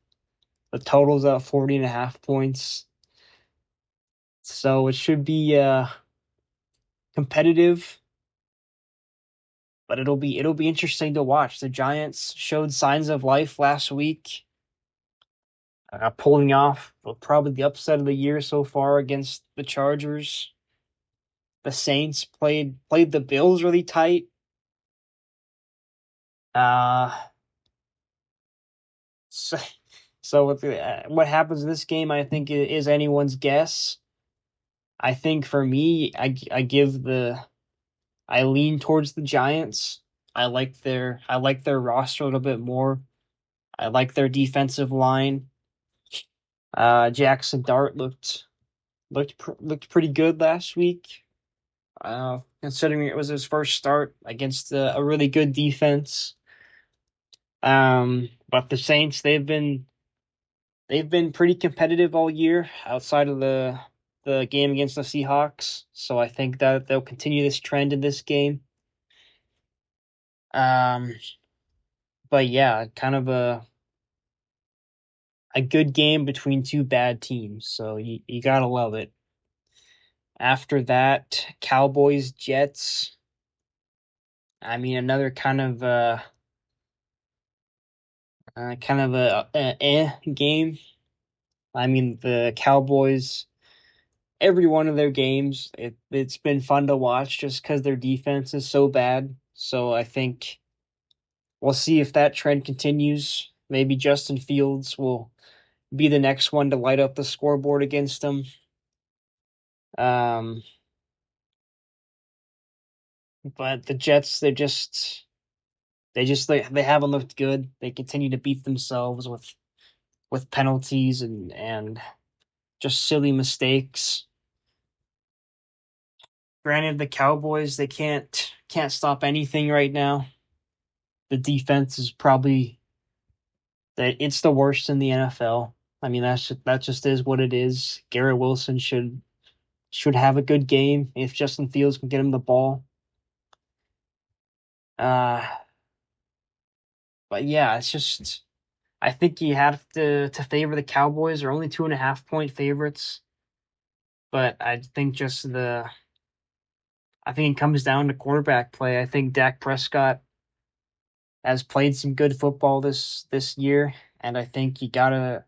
The total's at 40.5 points. So it should be competitive, but it'll be interesting to watch. The Giants showed signs of life last week, pulling off probably the upset of the year so far against the Chargers. The Saints played the Bills really tight. So what happens in this game, I think, is anyone's guess. I think for me, I lean towards the Giants. I like their roster a little bit more. I like their defensive line. Jackson Dart looked pretty good last week. Considering it was his first start against a really good defense. But the Saints, they've been pretty competitive all year outside of the game against the Seahawks. So I think that they'll continue this trend in this game. But yeah, kind of a good game between two bad teams. So you gotta love it. After that, Cowboys Jets. I mean, another kind of a game. I mean, the Cowboys, every one of their games, it's been fun to watch just because their defense is so bad. So I think we'll see if that trend continues. Maybe Justin Fields will be the next one to light up the scoreboard against them. But the Jets, they haven't looked good. They continue to beat themselves with penalties and just silly mistakes. Granted, the Cowboys, they can't stop anything right now. The defense is probably it's the worst in the NFL. I mean, that just is what it is. Garrett Wilson should have a good game if Justin Fields can get him the ball. But yeah, it's just I think you have to favor the Cowboys. They're only 2.5 point favorites. but I think I think it comes down to quarterback play. I think Dak Prescott has played some good football this year, and I think you gotta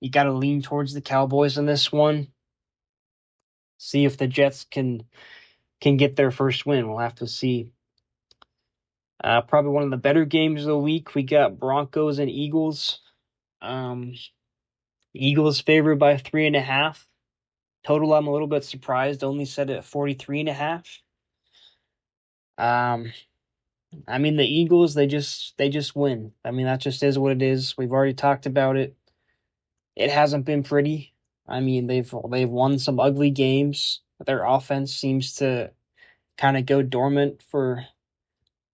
lean towards the Cowboys in this one. See if the Jets can get their first win. We'll have to see. Probably one of the better games of the week. We got Broncos and Eagles. Um, Eagles favored by 3.5. Total, I'm a little bit surprised. Only set it at 43.5. I mean the Eagles, they just win. I mean that just is what it is. We've already talked about it. It hasn't been pretty. I mean they've won some ugly games. Their offense seems to kind of go dormant for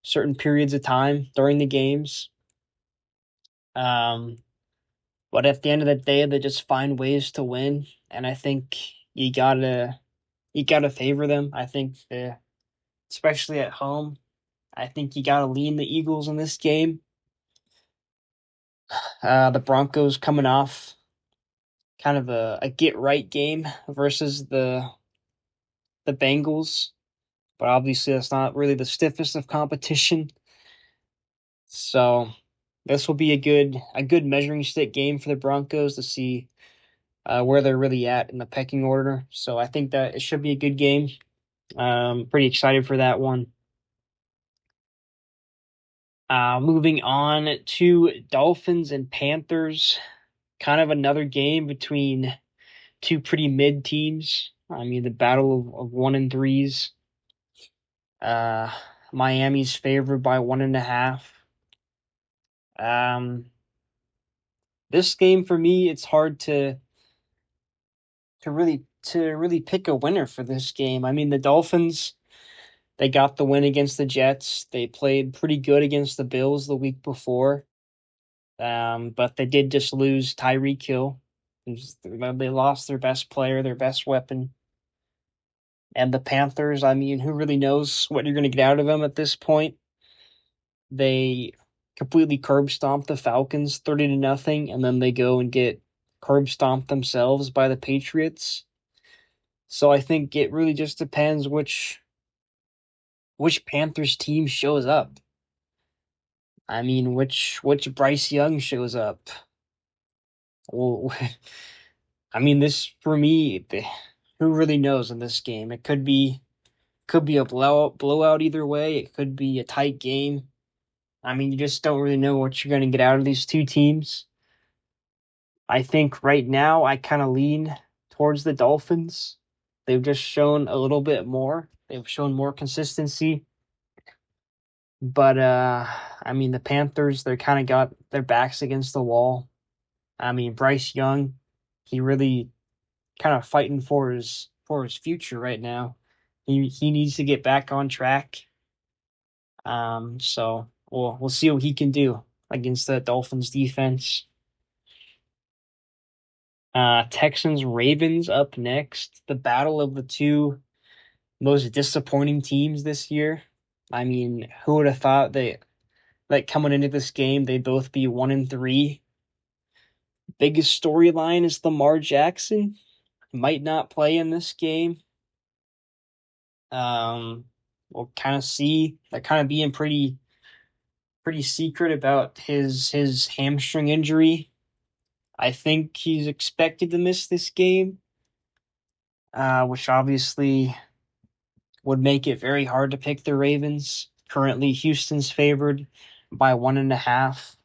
certain periods of time during the games. Um, but at the end of the day, they just find ways to win, and I think you gotta favor them. I think especially at home, I think you gotta lean the Eagles in this game. The Broncos coming off kind of a get right game versus the Bengals, but obviously that's not really the stiffest of competition. So this will be a good measuring stick game for the Broncos to see where they're really at in the pecking order. So I think that it should be a good game. Pretty excited for that one. Moving on to Dolphins and Panthers, kind of another game between two pretty mid teams. I mean, the battle of 1 and 3s. Uh, Miami's favored by 1.5. Um, this game for me, it's hard to really pick a winner for this game. I mean, the Dolphins, they got the win against the Jets. They played pretty good against the Bills the week before. But they did just lose Tyreek Hill. They lost their best player, their best weapon. And the Panthers, I mean, who really knows what you're going to get out of them at this point? They completely curb stomped the Falcons 30-0, and then they go and get curb stomped themselves by the Patriots. So I think it really just depends which Panthers team shows up. I mean, which Bryce Young shows up. Well, I mean, this for me, who really knows in this game? It could be a blowout either way. It could be a tight game. I mean, you just don't really know what you're going to get out of these two teams. I think right now I kind of lean towards the Dolphins. They've just shown a little bit more. They've shown more consistency. But I mean, the Panthers, they're kind of got their backs against the wall. I mean, Bryce Young, he really kind of fighting for his future right now. He needs to get back on track. So we'll see what he can do against the Dolphins defense. Texans Ravens up next. The battle of the two most disappointing teams this year. I mean, who would have thought that coming into this game they'd both be 1 and 3? Biggest storyline is Lamar Jackson might not play in this game. We'll kind of see. They're kind of being pretty secret about his hamstring injury. I think he's expected to miss this game, which obviously would make it very hard to pick the Ravens. Currently, Houston's favored by 1.5.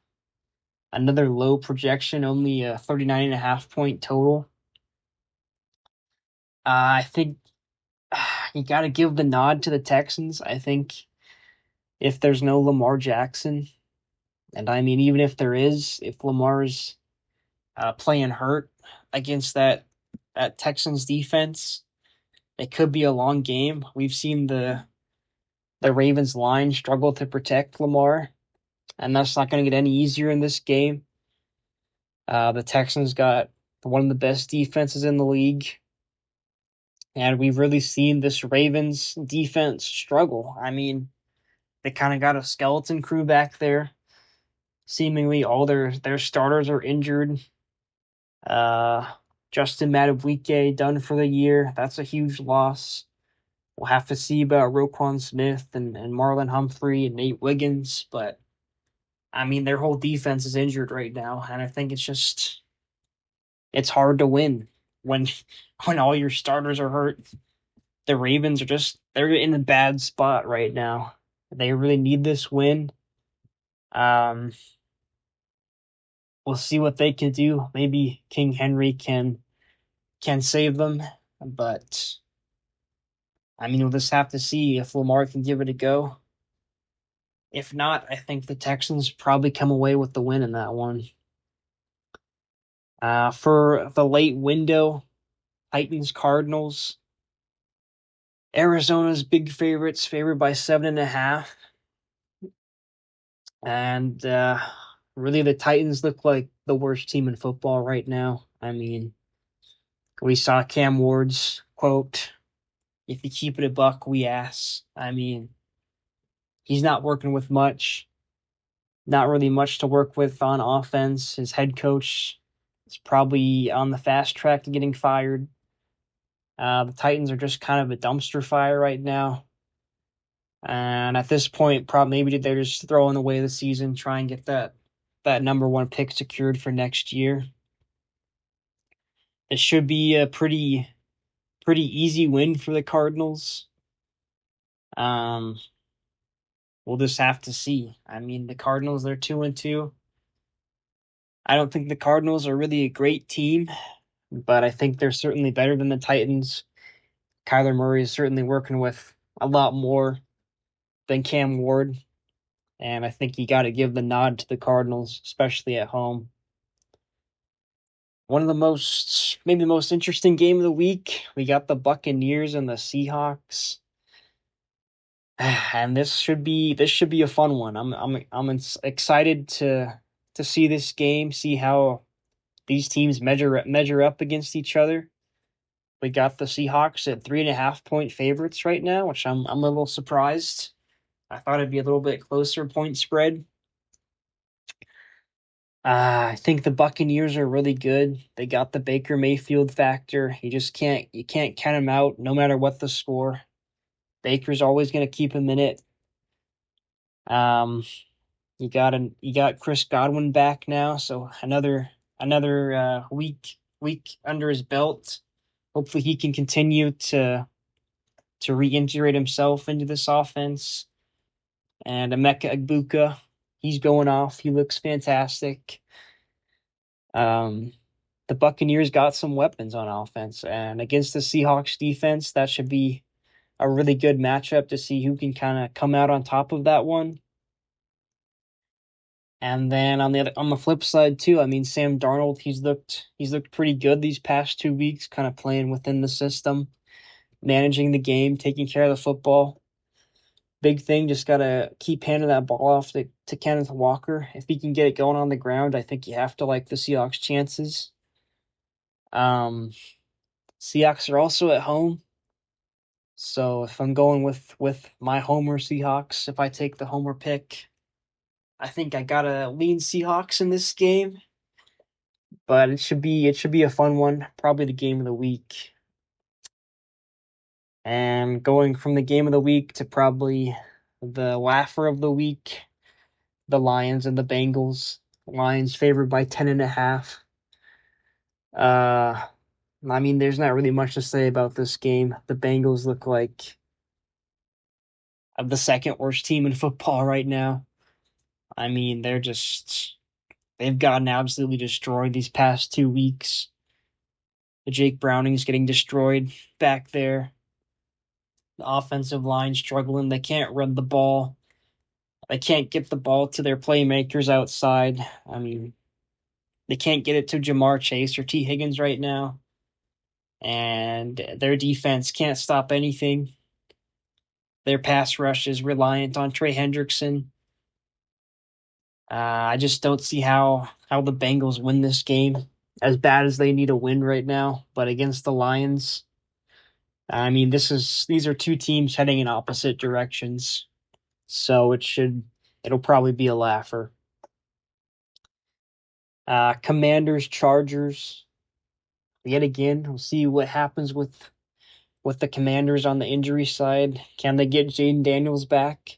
Another low projection, only a 39.5 point total. I think you got to give the nod to the Texans. I think if there's no Lamar Jackson, and I mean, even if there is, if Lamar's playing hurt against that Texans defense, it could be a long game. We've seen the Ravens line struggle to protect Lamar, and that's not going to get any easier in this game. The Texans got one of the best defenses in the league, and we've really seen this Ravens defense struggle. I mean, they kind of got a skeleton crew back there. Seemingly all their starters are injured. Justin Madubuike done for the year. That's a huge loss. We'll have to see about Roquan Smith and Marlon Humphrey and Nate Wiggins, but I mean their whole defense is injured right now, and I think it's hard to win when when all your starters are hurt. The Ravens they're in a bad spot right now. They really need this win. Um, we'll see what they can do. Maybe King Henry can save them, but I mean we'll just have to see if Lamar can give it a go. If not, I think the Texans probably come away with the win in that one. For the late window, Titans Cardinals. Arizona's big favorites, favored by 7.5. And really, the Titans look like the worst team in football right now. I mean, we saw Cam Ward's quote, "If you keep it a buck, we ass." I mean, he's not working with much. Not really much to work with on offense. His head coach is probably on the fast track to getting fired. The Titans are just kind of a dumpster fire right now. And at this point, probably maybe they're just throwing away the season, try and get that number one pick secured for next year. It should be a pretty easy win for the Cardinals. We'll just have to see. I mean, the Cardinals, they're 2-2. I don't think the Cardinals are really a great team, but I think they're certainly better than the Titans. Kyler Murray is certainly working with a lot more than Cam Ward, and I think you got to give the nod to the Cardinals, especially at home. Maybe the most interesting game of the week, we got the Buccaneers and the Seahawks. And this should be a fun one. I'm excited to see this game, see how these teams measure up against each other. We got the Seahawks at 3.5-point favorites right now, which I'm a little surprised. I thought it'd be a little bit closer point spread. I think the Buccaneers are really good. They got the Baker Mayfield factor. You can't count him out no matter what the score. Baker's always going to keep him in it. You got Chris Godwin back now, so another week under his belt. Hopefully he can continue to reintegrate himself into this offense. And Emeka Egbuka, he's going off. He looks fantastic. The Buccaneers got some weapons on offense, and against the Seahawks defense, that should be a really good matchup to see who can kind of come out on top of that one. And then on the flip side too, I mean Sam Darnold, he's looked pretty good these past 2 weeks, kind of playing within the system, managing the game, taking care of the football. Big thing, just gotta keep handing that ball off to Kenneth Walker. If he can get it going on the ground, I think you have to like the Seahawks' chances. Seahawks are also at home, so if I'm going with my homer Seahawks, if I take the homer pick, I think I gotta lean Seahawks in this game. But it should be a fun one, probably the game of the week. And going from the game of the week to probably the laugher of the week, the Lions and the Bengals. Lions favored by 10.5. I mean, there's not really much to say about this game. The Bengals look like the second worst team in football right now. I mean, they've gotten absolutely destroyed these past 2 weeks. The Jake Browning's getting destroyed back there. The offensive line struggling. They can't run the ball. They can't get the ball to their playmakers outside. I mean, they can't get it to Jamar Chase or T. Higgins right now. And their defense can't stop anything. Their pass rush is reliant on Trey Hendrickson. I just don't see how the Bengals win this game, as bad as they need a win right now. But against the Lions, I mean, these are two teams heading in opposite directions, so it'll probably be a laugher. Commanders, Chargers. yet again. We'll see what happens with the Commanders on the injury side. Can they get Jaden Daniels back?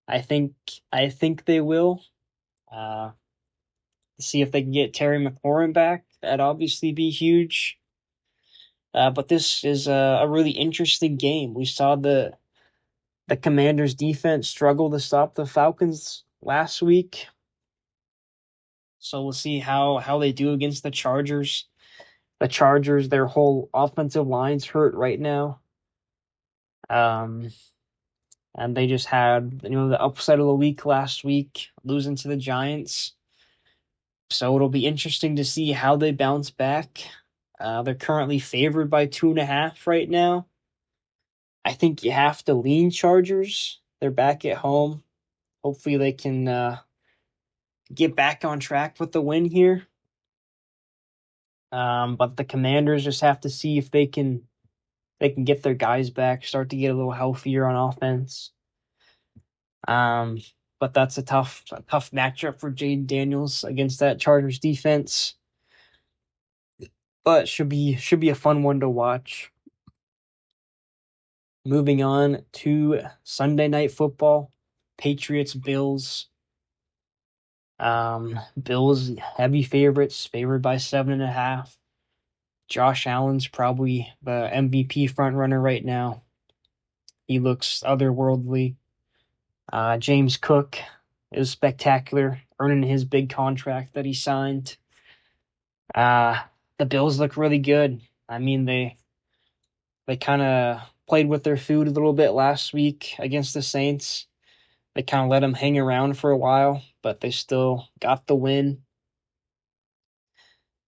I think they will. See if they can get Terry McLaurin back. That'd obviously be huge. But this is a really interesting game. We saw the Commanders' defense struggle to stop the Falcons last week. So we'll see how they do against the Chargers. The Chargers, their whole offensive line's hurt right now. And they just had, the upset of the week last week, losing to the Giants. So it'll be interesting to see how they bounce back. They're currently favored by 2.5 right now. I think you have to lean Chargers. They're back at home. Hopefully they can get back on track with the win here. But the Commanders just have to see if they can get their guys back, start to get a little healthier on offense. But that's a tough matchup for Jaden Daniels against that Chargers defense. But should be a fun one to watch. Moving on to Sunday Night Football, Patriots Bills. Bills heavy favorites, favored by 7.5. Josh Allen's probably the MVP frontrunner right now. He looks otherworldly. James Cook is spectacular, earning his big contract that he signed. The Bills look really good. I mean, they kind of played with their food a little bit last week against the Saints. They kind of let them hang around for a while, but they still got the win.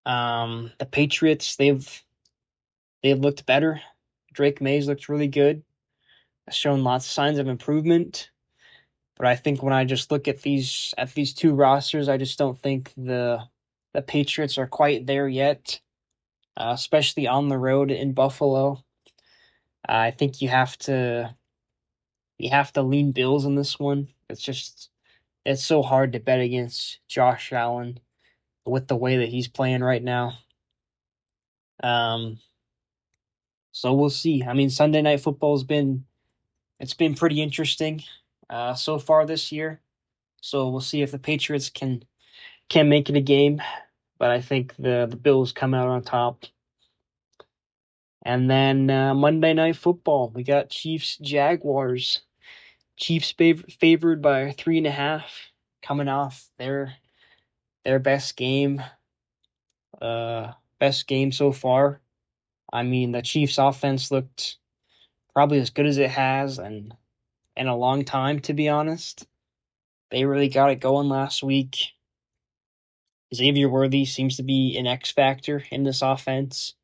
The Patriots, they've looked better. Drake Mays looks really good. Shown lots of signs of improvement. But I think when I just look at these two rosters, I just don't think the Patriots are quite there yet, especially on the road in Buffalo. I think you have to lean Bills in this one. It's so hard to bet against Josh Allen with the way that he's playing right now. So we'll see. I mean, Sunday Night Football's been pretty interesting so far this year. So we'll see if the Patriots can make it a game, but I think the Bills come out on top. And then Monday Night Football, we got Chiefs Jaguars. Chiefs favored by 3.5, coming off their best game so far. I mean, the Chiefs offense looked probably as good as it has in a long time, to be honest. They really got it going last week. Xavier Worthy seems to be an X factor in this offense.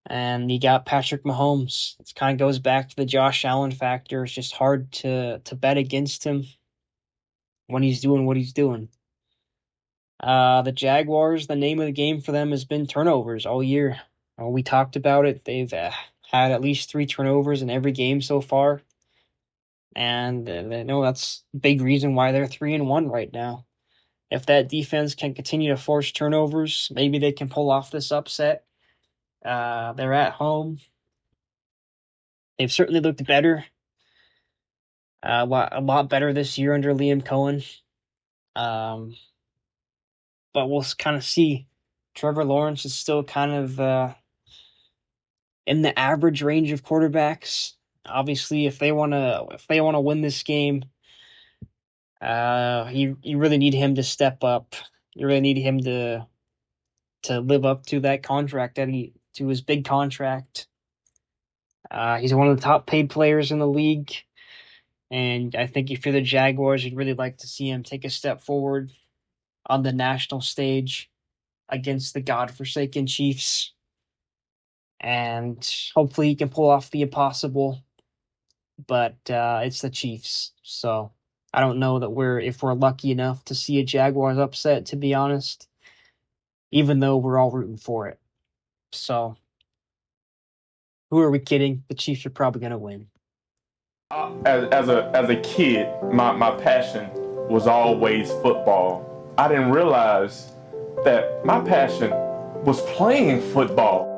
And you got Patrick Mahomes. It kind of goes back to the Josh Allen factor. It's just hard to bet against him when he's doing what he's doing. The Jaguars, the name of the game for them has been turnovers all year. We talked about it. They've had at least 3 turnovers in every game so far. And they know that's a big reason why they're 3-1 right now. If that defense can continue to force turnovers, maybe they can pull off this upset. They're at home. They've certainly looked better. A lot better this year under Liam Cohen. But we'll kind of see. Trevor Lawrence is still kind of in the average range of quarterbacks. Obviously, if they want to win this game, you really need him to step up. You really need him to live up to that contract to his big contract. He's one of the top paid players in the league, and I think if you're the Jaguars, you'd really like to see him take a step forward on the national stage against the godforsaken Chiefs, and hopefully he can pull off the impossible. But it's the Chiefs, so I don't know that if we're lucky enough to see a Jaguars upset, to be honest, even though we're all rooting for it. So, who are we kidding? The Chiefs are probably going to win. As a kid, my passion was always football. I didn't realize that my passion was playing football.